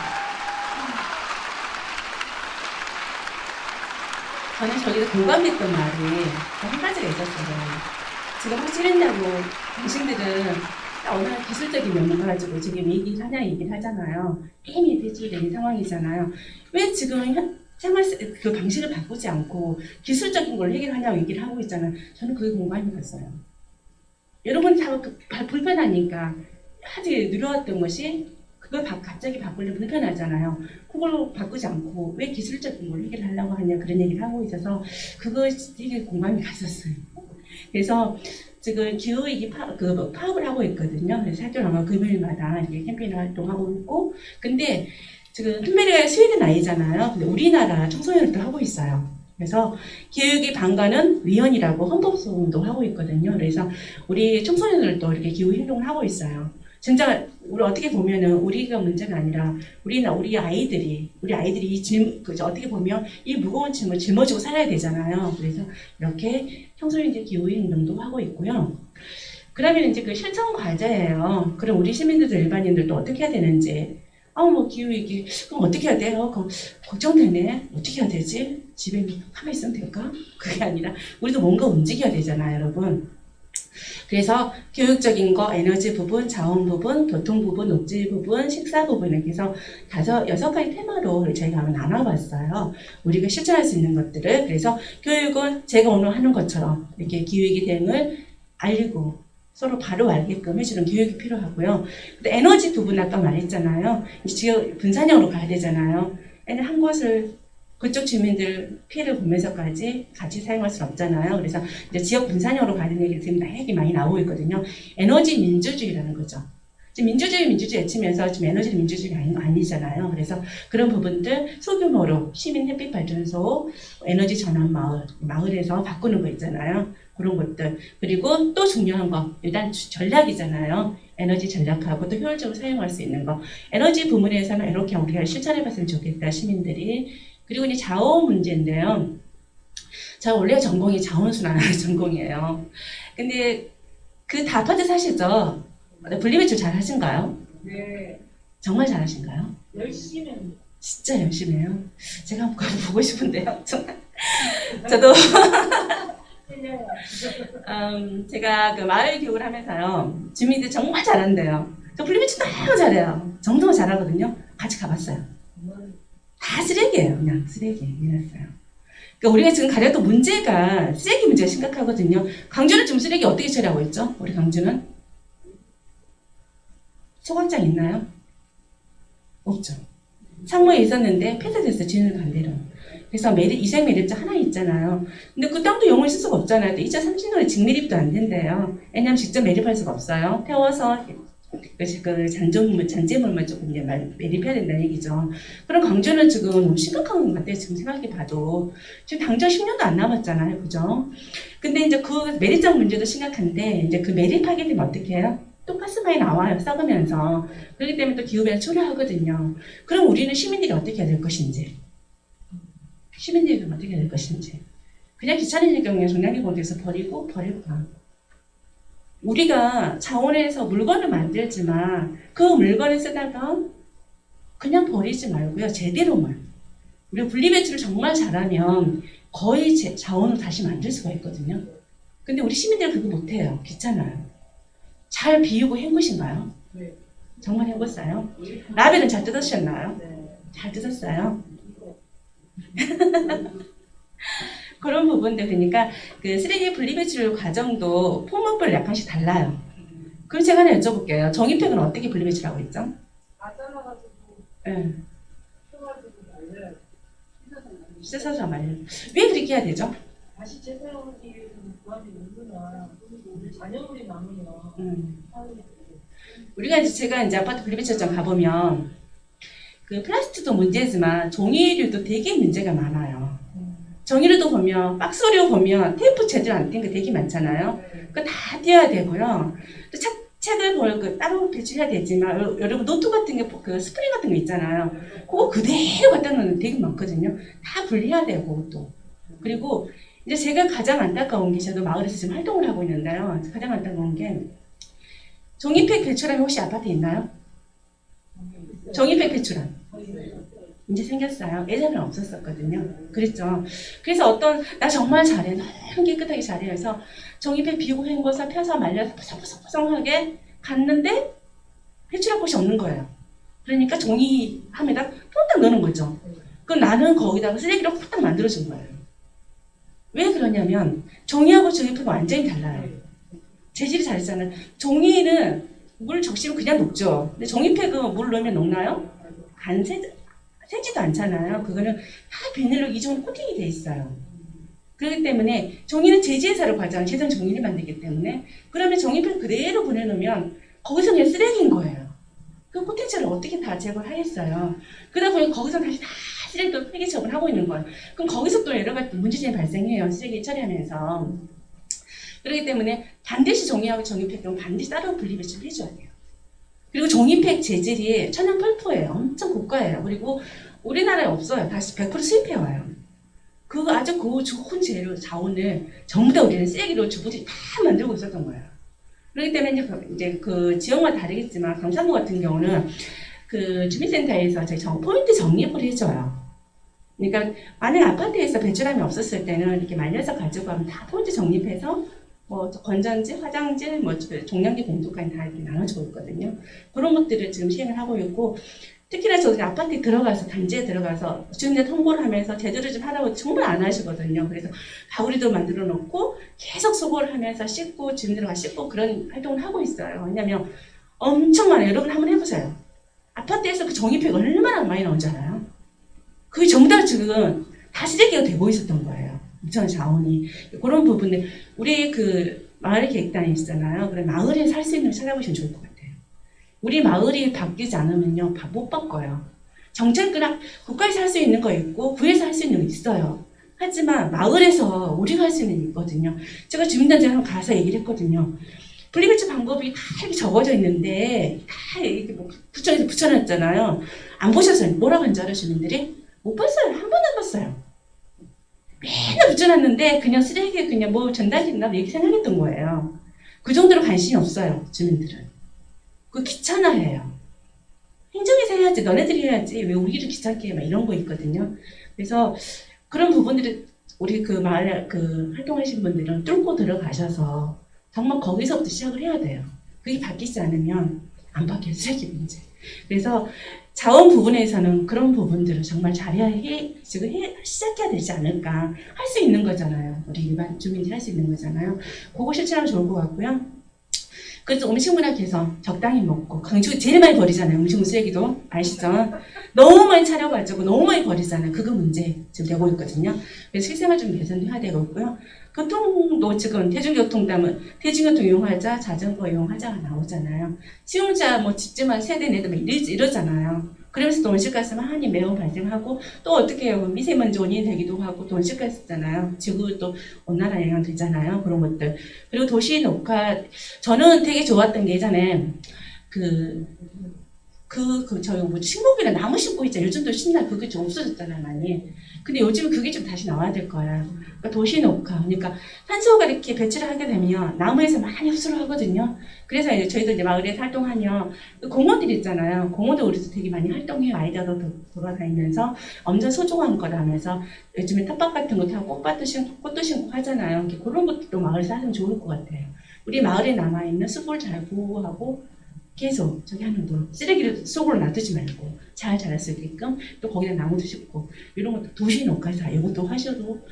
저는 저기서 공감했던 말이 한 가지가 있었어요. 제가 확실한다고 당신들은 어느 기술적인 면모 가지고 지금 얘기를 하잖아요. 게임이 대출되는 상황이잖아요. 왜 지금 생활 그 방식을 바꾸지 않고 기술적인 걸 해결하냐고 얘기를 하고 있잖아요. 저는 그게 공감이 갔어요. 여러분 다 불편하니까 아직 늘어왔던 것이 그걸 갑자기 바꾸려면 불편하잖아요. 그걸로 바꾸지 않고 왜 기술적인 걸 해결하려고 하냐 그런 얘기를 하고 있어서 그거 되게 공감이 갔었어요. 그래서 지금 기후위기 파업을 하고 있거든요. 그래서 학교랑 금요일마다 이렇게 캠페인 활동하고 있고, 근데 지금 툰베리가 스웨덴 아이잖아요. 근데 우리나라 청소년들도 하고 있어요. 그래서 기후위기 방관은 위헌이라고 헌법소원도 하고 있거든요. 그래서 우리 청소년들도 이렇게 기후 행동을 하고 있어요. 진짜 우리 어떻게 보면은 우리가 문제가 아니라 우리 아이들이 어떻게 보면 이 무거운 짐을 짊어지고 살아야 되잖아요. 그래서 이렇게 청소년들 기후 행동도 하고 있고요. 그러면 이제 그 실천 과제예요. 그럼 우리 시민들도 일반인들도 어떻게 해야 되는지. 뭐 기후위기 그럼 어떻게 해야 돼요? 걱정되네. 어떻게 해야 되지? 집에 가만히 있으면 될까? 그게 아니라 우리도 뭔가 움직여야 되잖아요, 여러분. 그래서 교육적인 거, 에너지 부분, 자원 부분, 교통 부분, 녹지 부분, 식사 부분 이렇게 해서 6가지 테마로 저희가 한번 나눠봤어요. 우리가 실천할 수 있는 것들을. 그래서 교육은 제가 오늘 하는 것처럼 이렇게 기후위기 대응을 알리고 서로 바로 알게끔 해주는 교육이 필요하고요. 근데 에너지 부분 아까 말했잖아요. 지역 분산형으로 가야 되잖아요. 한 곳을 그쪽 주민들 피해를 보면서까지 같이 사용할 수는 없잖아요. 그래서 이제 지역 분산형으로 가는 얘기가 지금 되게 많이 나오고 있거든요. 에너지 민주주의라는 거죠. 지금 민주주의 외치면서 지금 에너지 민주주의가 아니잖아요. 그래서 그런 부분들 소규모로 시민 햇빛 발전소, 에너지 전환 마을에서 바꾸는 거 있잖아요. 그런 것들. 그리고 또 중요한 거, 일단 전략이잖아요. 에너지 전략하고 또 효율적으로 사용할 수 있는 거. 에너지 부문에서는 이렇게 우리가 실천해봤으면 좋겠다, 시민들이. 그리고 이제 자원 문제인데요. 제가 원래 전공이 자원순환 전공이에요. 근데 그 다 아파트 사시죠? 분리배출 잘 하신가요?
네.
정말 잘 하신가요?
열심히 합니다.
진짜 열심히 해요. 제가 한번 보고 싶은데요. 정말. 저도 제가 그 마을 교육을 하면서요. 주민들 정말 잘한대요. 저 분리배출 너무 잘해요. 정말 잘하거든요. 같이 가봤어요. 다 쓰레기예요. 그냥 쓰레기. 이랬어요. 그러니까 우리가 지금 가려던 문제가 쓰레기 문제가 심각하거든요. 광주는 지금 쓰레기 어떻게 처리하고 있죠? 우리 광주는? 소각장 있나요? 없죠. 상무에 있었는데 폐쇄됐어요. 지는 반대로. 그래서 이생 매립자 하나 있잖아요. 근데 그 땅도 영원히 쓸 수가 없잖아요. 2030년에 직매립도 안 된대요. 왜냐하면 직접 매립할 수가 없어요. 태워서 그 잔재물만 조금 이제 매립해야 된다는 얘기죠. 그럼 광주는 지금 너무 심각한 것 같아요. 지금 생각해 봐도 지금 당장 10년도 안 남았잖아요, 그죠? 근데 이제 그 매립장 문제도 심각한데 이제 그 매립하게 되면 어떻게 해요? 또 가스만이 나와요, 썩으면서. 그렇기 때문에 또 기후변화 초래하거든요. 그럼 우리는 시민들이 어떻게 해야 될 것인지, 시민들이 그럼 어떻게 해야 될 것인지. 그냥 귀찮은 경우에 종량기 공대에서 버리고 가. 우리가 자원에서 물건을 만들지만 그 물건을 쓰다가 그냥 버리지 말고요. 제대로만. 우리가 분리배출을 정말 잘하면 거의 자원을 다시 만들 수가 있거든요. 근데 우리 시민들은 그거 못해요. 귀찮아요. 잘 비우고 헹구신가요?
네.
정말 헹궜어요? 라벨은 잘 뜯으셨나요?
네.
잘 뜯었어요? 그런 부분들, 그러니까 그 쓰레기 분리배출 과정도 품목별 약간씩 달라요. 그럼 제가 하나 여쭤볼게요. 종이팩은 어떻게 분리배출하고 있죠?
다 잘라가지고
네.
펴가지고 말려요.
씻어서 말려. 왜 그렇게 해야 되죠?
다시 재사용하기 위해서 구하기 힘드나 우리 잔여물이 남으면 사용이 돼요.
우리가 이제 제가 이제 아파트 분리배출장 가보면 그 플라스틱도 문제지만 종이류도 되게 문제가 많아요. 종이류도 보면 박스류 보면 테이프 제대로 안 뗀 거 되게 많잖아요. 그거 다 떼어야 되고요. 또 책을 그 따로 배출해야 되지만 여러분 노트 같은 게 그 스프링 같은 거 있잖아요. 그거 그대로 갖다 놓는 데 되게 많거든요. 다 분리해야 되고 또 그리고 이제 제가 가장 안타까운 게 저도 마을에서 지금 활동을 하고 있는데요. 가장 안타까운 게 종이팩 배출함이 혹시 아파트에 있나요? 종이팩 배출함. 이제 생겼어요. 예전에는 없었었거든요. 그랬죠. 그래서 나 정말 잘해. 너무 깨끗하게 잘해요. 그래서 종이팩 비우고 헹궈서 펴서 말려서 포성포성하게 갔는데 배출할 곳이 없는 거예요. 그러니까 종이함에다 퐁딱 넣는 거죠. 그럼 나는 거기다가 쓰레기를 퐁딱 만들어준 거예요. 왜 그러냐면 종이하고 종이팩은 완전히 달라요. 재질이 다르잖아요. 종이는 물 적시면 그냥 녹죠. 근데 종이팩은 물 넣으면 녹나요? 안 새지도 않잖아요. 그거는 다 비닐로 이중으로 코팅이 돼 있어요. 그렇기 때문에 종이는 제지해사를 과정한 최종 종이를 만들기 때문에 그러면 종이팩 그대로 보내놓으면 거기서 그냥 쓰레기인 거예요. 그 코팅체를 어떻게 다 제거를 하겠어요. 그러다 보니 거기서 다시 다 쓰레기도 폐기 처분을 하고 있는 거예요. 그럼 거기서 또 여러 가지 문제점이 발생해요. 쓰레기 처리하면서. 그렇기 때문에 반드시 종이하고 종이팩은 반드시 따로 분리배출을 해줘야 돼요. 그리고 종이팩 재질이 천연 펄프예요. 엄청 고가예요. 그리고 우리나라에 없어요. 다시 100% 수입해와요. 그 아주 좋은 재료, 자원을 전부 다 우리는 쓰레기로 주부들이 다 만들고 있었던 거예요. 그렇기 때문에 이제 그 지역마다 다르겠지만 강산구 같은 경우는 그 주민센터에서 포인트 적립을 해줘요. 그러니까 만약 아파트에서 배출함이 없었을 때는 이렇게 말려서 가지고 가면 다 포인트 적립해서 뭐 건전지, 화장지, 뭐 종량제 봉투까지 다 이렇게 나눠주고 있거든요. 그런 것들을 지금 시행을 하고 있고 특히나 저희 아파트에 들어가서 단지에 들어가서 주민들 통보를 하면서 제대로 좀 하라고 정말 안 하시거든요. 그래서 바구리도 만들어 놓고 계속 수고를 하면서 씻고 주민들과 씻고 그런 활동을 하고 있어요. 왜냐하면 엄청 많아요. 여러분 한번 해보세요. 아파트에서 그 종이팩 얼마나 많이 나온 줄 알아요? 그게 전부 다 지금 다 쓰레기가 되고 있었던 거예요. 엄청난 자원이. 그런 부분들 우리 그 마을 계획단이 있잖아요. 그래 마을에 살 수 있는 걸 찾아보시면 좋을 것 같아요. 우리 마을이 바뀌지 않으면요 못 바꿔요. 정책은 국가에서 할 수 있는 거 있고 구에서 할 수 있는 거 있어요. 하지만 마을에서 우리가 할 수 있는 게 있거든요. 제가 주민단체에 한번 가서 얘기를 했거든요. 분리배출 방법이 다 이렇게 적어져 있는데 다 이렇게 뭐 구청에서 붙여놨잖아요. 안 보셨어요? 뭐라고 한줄 알아요, 주민들이? 못 봤어요. 한 번도 안 봤어요. 맨날 붙여놨는데 그냥 쓰레기에 그냥 뭐 전달기나 이렇게 생각했던 거예요. 그 정도로 관심이 없어요, 주민들은. 그거 귀찮아해요. 행정에서 해야지, 너네들이 해야지, 왜 우리를 귀찮게 해, 막 이런 거 있거든요. 그래서 그런 부분들을 우리 그 마을 그 활동하신 분들은 뚫고 들어가셔서 정말 거기서부터 시작을 해야 돼요. 그게 바뀌지 않으면 안 바뀌어요, 쓰레기 문제. 그래서 자원 부분에서는 그런 부분들을 정말 시작해야 되지 않을까. 할 수 있는 거잖아요. 우리 일반 주민들이 할 수 있는 거잖아요. 그거 실천하면 좋을 것 같고요. 그래서 음식물화 개선 적당히 먹고 강주 제일 많이 버리잖아요. 음식물 쓰레기도 아시죠? 너무 많이 차려가지고 너무 많이 버리잖아요. 그거 문제 지금 되고 있거든요. 그래서 실생활 좀 개선도 해야 되고 있고요. 교통도 지금 대중교통 이용하자, 자전거 이용하자가 나오잖아요. 지 혼자 뭐 집집만 세대 내도 이러잖아요. 그러면서 또 온실가스 많이 매우 발생하고 또 어떻게 해요? 미세먼지 원인이 되기도 하고 또 온실가스잖아요. 지구 또 온난화 영향 되잖아요. 그런 것들. 그리고 도시 녹화 저는 되게 좋았던 게 예전에 저희 뭐 식목일에 나무 심고 있잖아요. 요즘도 신나 그게 좀 없어졌잖아요, 많이. 근데 요즘 그게 좀 다시 나와야 될 거예요. 그러니까 도시 녹화, 그러니까 산소가 이렇게 배출을 하게 되면 나무에서 많이 흡수를 하거든요. 그래서 이제 저희도 이제 마을에서 활동하면 공원들 있잖아요. 공원도 우리도 되게 많이 활동해요. 아이들도 돌아다니면서 엄청 소중한 거라면서 요즘에 텃밭 같은 것도 하고 꽃도 심고 하잖아요. 그런 것도 마을에서 하면 좋을 것 같아요. 우리 마을에 남아있는 숲을 잘 보호하고 계속 저기 하는 거 쓰레기를 속으로 놔두지 말고 잘 자랄 수 있게끔 또 거기다 나무도 심고 이런 것도 도시 녹화사 이것도 하셔도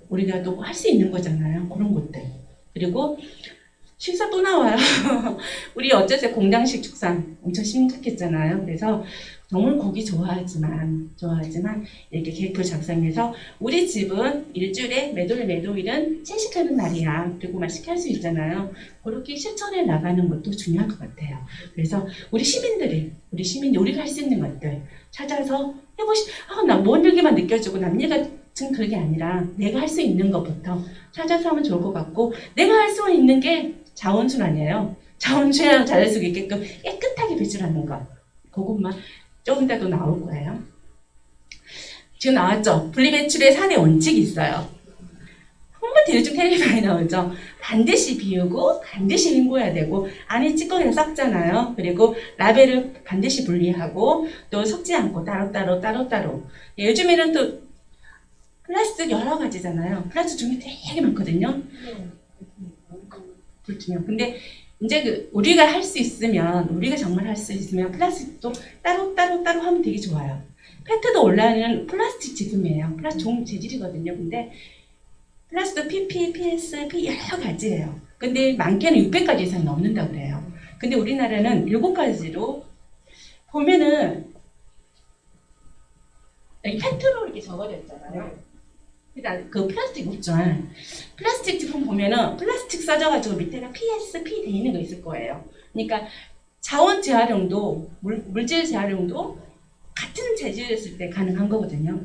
우리가 또 할 수 있는 거잖아요. 그런 것들. 그리고 식사 또 나와요. 우리 어쨌든 공장식 축산 엄청 심각했잖아요. 그래서 정말 고기 좋아하지만 이렇게 계획표 작성해서 우리 집은 일주일에 매도일은 채식하는 날이야. 그리고 맛있게 할 수 있잖아요. 그렇게 실천해 나가는 것도 중요할 것 같아요. 그래서 우리 시민들이 우리가 할 수 있는 것들 찾아서 나 먼 얘기만 느껴지고 남 얘기가 그런 게 아니라 내가 할 수 있는 것부터 찾아서 하면 좋을 것 같고 내가 할 수 있는 게 자원순환이에요. 자원순환 잘할 수 있게끔 깨끗하게 배출하는 것. 그것만 조금 이따 또 나올 거예요. 지금 나왔죠? 분리배출의 4대 원칙이 있어요. 홍보티 요즘 텔레비 많이 나오죠? 반드시 비우고 반드시 헹궈야 되고 안에 찌꺼기가 썩잖아요. 그리고 라벨을 반드시 분리하고 또 섞지 않고 따로따로. 요즘에는 또 플라스틱 여러 가지잖아요. 플라스틱 종류 되게 많거든요. 불투명. 근데 이제 우리가 정말 할 수 있으면 플라스틱도 따로 하면 되게 좋아요. 페트도 원래는 플라스틱 제품이에요. 플라스틱 좋은 재질이거든요. 근데 플라스틱 PP, PS, P 여러 가지예요. 근데 많게는 600가지 이상 넘는다고 그래요. 근데 우리나라는 7가지로 보면은 여기 페트로 이렇게 적어져 있잖아요. 그 플라스틱 없죠. 플라스틱 제품 보면은 플라스틱 써져가지고 밑에가 PSP 돼 있는 거 있을 거예요. 그러니까 자원 재활용도 물질 재활용도 같은 재질이었을 때 가능한 거거든요.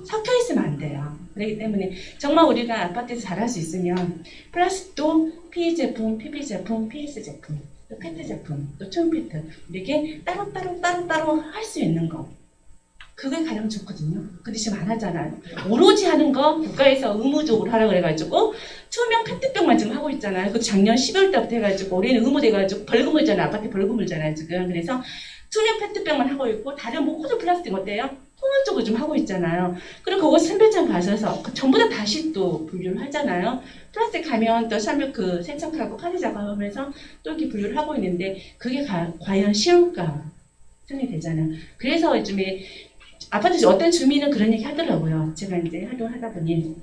섞여 있으면 안 돼요. 그렇기 때문에 정말 우리가 아파트에서 잘할 수 있으면 플라스틱도 PE 제품, PP 제품, PS 제품, 또 페트 제품, 또 촌피트 이렇게 따로 할 수 있는 거. 그게 가장 좋거든요. 근데 지금 안 하잖아요. 오로지 하는 거 국가에서 의무적으로 하라고 그래가지고 투명 페트병만 지금 하고 있잖아요. 그 작년 12월 달부터 해가지고 올해는 의무돼가지고 벌금을 잖아요. 아파트 벌금을 잖아요 지금. 그래서 투명 페트병만 하고 있고 다른 모든 플라스틱 어때요? 통합적으로 좀 하고 있잖아요. 그리고 그거 선별장 가셔서 전부 다 다시 또 분류를 하잖아요. 플라스틱 가면 또 그 세척하고 카드 작업하면서 또 이렇게 분류를 하고 있는데 그게 과연 쉬울까? 생각이 되잖아요. 그래서 요즘에 아파트 어떤 주민은 그런 얘기 하더라고요. 제가 이제 활동하다 보니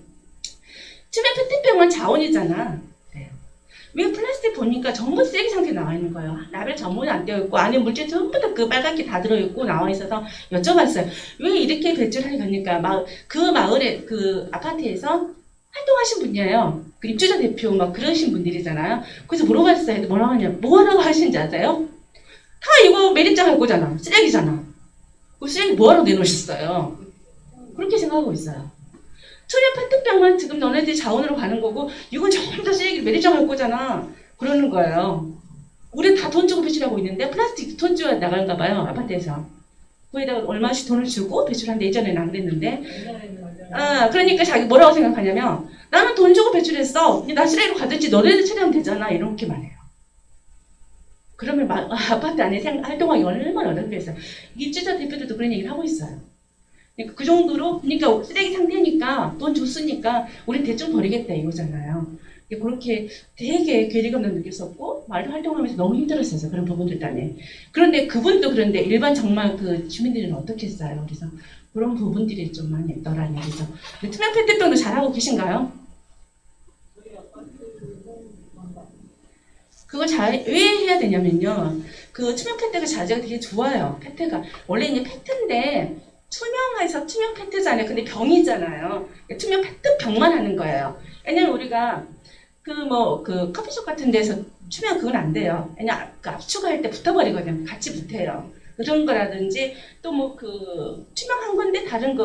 투명 페트병은 자원이잖아. 네. 왜 플라스틱 보니까 전부 쓰레기 상태 나와 있는 거예요. 라벨 전문이 안 되어 있고 안에 물질 전부 다 그 빨갛게 다 들어있고 나와 있어서 여쭤봤어요. 왜 이렇게 배출하는 거니까 그 마을에 그 아파트에서 활동하신 분이에요. 그 입주자 대표 막 그러신 분들이잖아요. 그래서 물어봤어요. 뭐라고 하시는지 아세요? 다 이거 매립장 할 거잖아. 쓰레기잖아. 그 쓰레기 뭐하러 내놓으셨어요? 그렇게 생각하고 있어요. 투명 페트병만 지금 너네들이 자원으로 가는 거고 이건 전부 다 쓰레기 매립장 할 거잖아. 그러는 거예요. 우리 다 돈 주고 배출하고 있는데 플라스틱 돈 주고 나갈까 봐요. 아파트에서. 거기다가 얼마씩 돈을 주고 배출하는데 예전에는 안 그랬는데 그러니까 자기 뭐라고 생각하냐면 나는 돈 주고 배출했어. 나 쓰레기로 가든지 너네들 처리하면 되잖아. 이렇게 말해요. 그러면 아파트 안에 활동하기 얼마나 어렵겠어요. 입주자 대표들도 그런 얘기를 하고 있어요. 그러니까 그 정도로, 그러니까 쓰레기 상태니까 돈 줬으니까 우리 대충 버리겠다 이거잖아요. 그렇게 되게 괴리감도 느꼈었고 말도 활동하면서 너무 힘들었어요. 그런 부분들 때문에. 그런데 그분도 그런데 일반 정말 그 주민들은 어떻게 했어요? 그래서 그런 부분들이 좀 많이 있더라는 얘기죠. 투명 페트병도 잘하고 계신가요? 그걸 왜 해야 되냐면요. 그 투명 페트가 자재가 되게 좋아요. 페트가. 원래 이게 페트인데 투명해서 투명 페트잖아요. 근데 병이잖아요. 투명 페트 병만 하는 거예요. 왜냐면 우리가 그 커피숍 같은 데서 투명 그건 안 돼요. 왜냐면 그 압축할 때 붙어버리거든요. 같이 붙어요. 그런 거라든지 또 투명한 건데 다른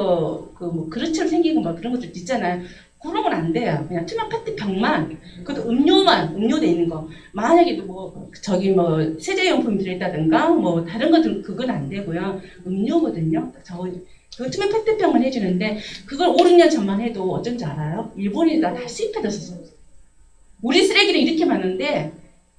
그릇처럼 생긴 거 그런 것도 있잖아요. 그런 건 안 돼요. 그냥 투명 페트 병만, 그것도 음료돼 있는 거. 만약에 세제용품 들어있다든가, 다른 것들은 그건 안 되고요. 음료거든요. 그 투명 페트병만 해주는데, 그걸 5, 6년 전만 해도 어쩐지 알아요? 일본에다 다 수입해뒀었어요. 우리 쓰레기는 이렇게 많은데,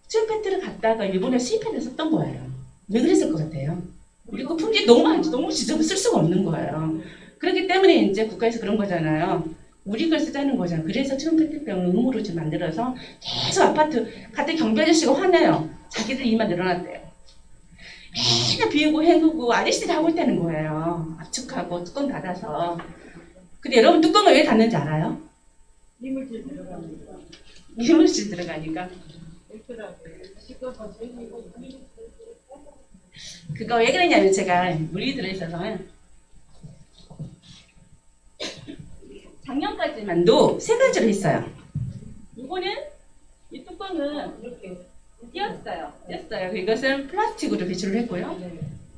투명 페트를 갖다가 일본에 수입해서 썼던 거예요. 왜 그랬을 것 같아요? 우리 그 품질 너무 많지, 너무 지저분 쓸 수가 없는 거예요. 그렇기 때문에 이제 국가에서 그런 거잖아요. 우리 걸 쓰자는 거잖아요. 그래서 투명 페트병을 의무로 좀 만들어서 계속 아파트 갔더니 경비 아저씨가 화내요. 자기들 일만 늘어났대요. 맨날 비우고 헹구고 아저씨들이 하고 있다는 거예요. 압축하고 뚜껑 닫아서. 근데 여러분 뚜껑을 왜 닫는지 알아요?
이물질 들어가니까.
이물질 들어가니까. 그거 왜 그러냐면 제가 물이 들어있어서 작년까지만도 3가지로 했어요. 이거는 이 뚜껑은 이렇게 띄었어요. 이것은 플라스틱으로 배출을 했고요.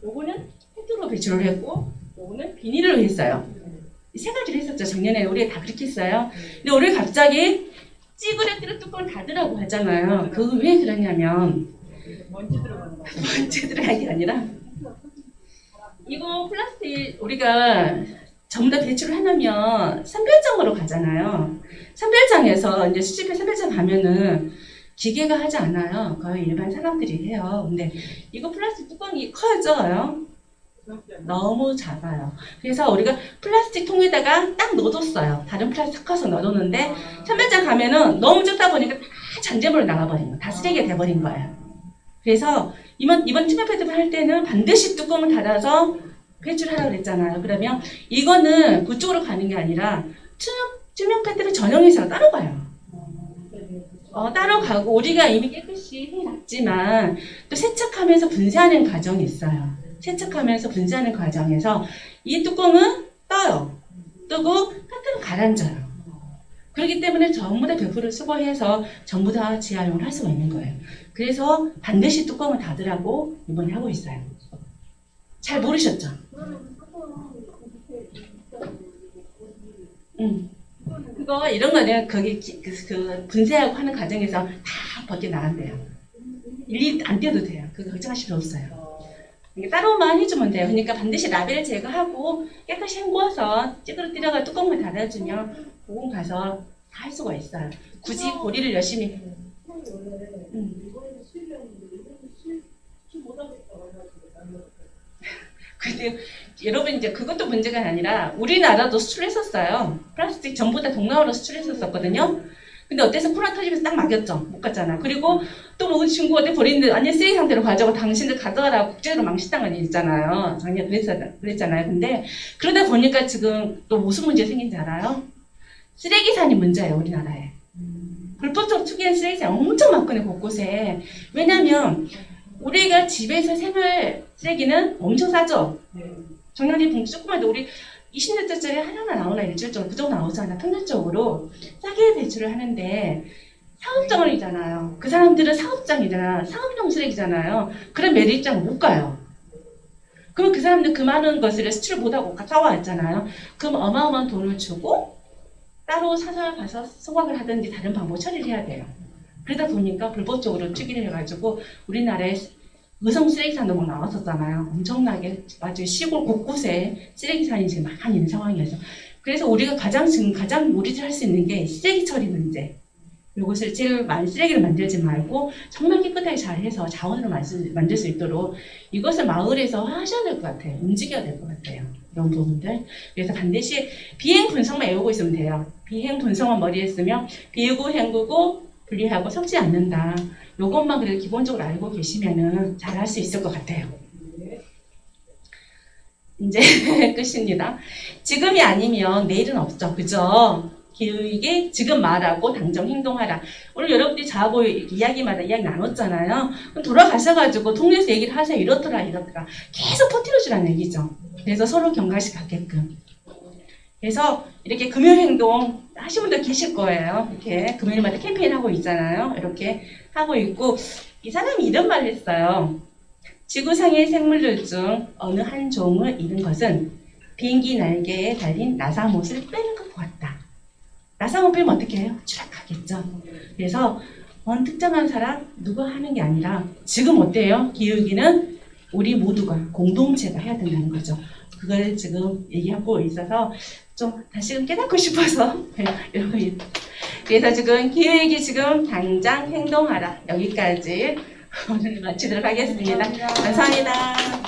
요거는 페트로 배출을 했고, 요거는 비닐로 했어요. 이 3가지로 했었죠. 작년에 우리가 다 그렇게 했어요. 근데 올해 갑자기 찌그레뜨려 뚜껑을 닫으라고 하잖아요. 그거 왜 그러냐면 먼지 들어가는 게 아니라 이거 플라스틱 우리가 전부 다 배출을 해놓으면 선별장으로 가잖아요. 선별장에서 이제 수집해 선별장 가면은 기계가 하지 않아요. 거의 일반 사람들이 해요. 근데 이거 플라스틱 뚜껑이 커져요. 너무 작아요. 그래서 우리가 플라스틱 통에다가 딱 넣어뒀어요. 다른 플라스틱 커서 넣어뒀는데 선별장 가면은 너무 적다 보니까 다 잔재물로 나가버린 거예요. 다 쓰레기가 돼버린 거예요. 그래서 이번 투명 페트병 할 때는 반드시 뚜껑을 닫아서 배출하라고 그랬잖아요. 그러면 이거는 그쪽으로 가는 게 아니라 투명 페트를 전용해서 따로 가요. 따로 가고 우리가 이미 깨끗이 해놨지만 또 세척하면서 분쇄하는 과정이 있어요. 세척하면서 분쇄하는 과정에서 이 뚜껑은 떠요. 뜨고 페트는 가라앉아요. 그렇기 때문에 전부 다 100% 수거해서 전부 다 재활용을 할 수가 있는 거예요. 그래서 반드시 뚜껑을 닫으라고 이번에 하고 있어요. 잘 모르셨죠? 그거 이런 거는 거기 그 분쇄하고 하는 과정에서 다 벗겨 나간대요. 일일이 안 떼도 돼요. 그거 걱정하실 필요 없어요. 따로만 해주면 돼요. 그러니까 반드시 라벨을 제거하고 깨끗이 헹궈서 찌그러뜨려가 뚜껑만 닫아주면 보건 가서 다 할 수가 있어요. 굳이 고리를 열심히. 근데 여러분 이제 그것도 문제가 아니라 우리나라도 수출했었어요. 플라스틱 전부 다 동남아로 수출했었거든요. 근데 어때서 코로나 터지면서 딱 막혔죠. 못 갔잖아. 그리고 또 중국 어디 버리는데 아니 쓰레기 상태로 가져고 당신들 가져가라고 국제로 망신당한 일 있잖아요. 작년에 그랬잖아요. 근데 그러다 보니까 지금 또 무슨 문제 생긴지 알아요? 쓰레기산이 문제예요. 우리나라에. 불법적으로 투기한 쓰레기산 엄청 많거든요. 곳곳에. 왜냐면 우리가 집에서 생활 쓰레기는 엄청 싸죠. 정량제 봉투 조그만데 우리 20리터짜리 하나만 나오나 일주일적으로 그 정도 나오잖아. 평균적으로 싸게 배출을 하는데 사업장이잖아요. 그 사람들은 사업장이잖아. 상업용 쓰레기잖아요. 그런 매립장 못 가요. 그럼 그 사람들 그 많은 것을 수출 못하고 싸워왔잖아요. 그럼 어마어마한 돈을 주고 따로 사서 가서 소각을 하든지 다른 방법 처리를 해야 돼요. 그러다 보니까 불법적으로 투기를 해가지고 우리나라에 의성 쓰레기산도 막 나왔었잖아요. 엄청나게 아주 시골 곳곳에 쓰레기산이 지금 많이 있는 상황이어서. 그래서 우리가 가장 우리들 할 수 있는 게 쓰레기 처리 문제. 이것을 제일 많이 쓰레기를 만들지 말고 정말 깨끗하게 잘해서 자원으로 만들 수 있도록 이것을 마을에서 하셔야 될 것 같아요. 움직여야 될 것 같아요. 이런 부분들. 그래서 반드시 비행 분석만 외우고 있으면 돼요. 비행 분석만 머리에 쓰면 비우고 헹구고 분리하고 섞지 않는다. 요것만 그래도 기본적으로 알고 계시면은 잘 할 수 있을 것 같아요. 이제 끝입니다. 지금이 아니면 내일은 없죠. 그죠? 기후위기 지금 말하고 당장 행동하라. 오늘 여러분들이 저하고 이야기마다 이야기 나눴잖아요. 그럼 돌아가셔가지고 동네에서 얘기를 하세요. 이렇더라 계속 퍼뜨려주라는 얘기죠. 그래서 서로 경각심 갖게끔. 그래서 이렇게 금요행동 하신 분들 계실 거예요. 이렇게 금요일마다 캠페인 하고 있잖아요. 이렇게 하고 있고 이 사람이 이런 말을 했어요. 지구상의 생물들 중 어느 한 종을 잃은 것은 비행기 날개에 달린 나사못을 빼는 것 같다. 나사못 빼면 어떻게 해요? 추락하겠죠. 그래서 어느 특정한 사람 누가 하는 게 아니라 지금 어때요? 기후위기는 우리 모두가 공동체가 해야 된다는 거죠. 그걸 지금 얘기하고 있어서 좀 다시금 깨닫고 싶어서 이러고 그래서 지금 기후위기 지금 당장 행동하라. 여기까지 오늘 마치도록 하겠습니다. 감사합니다.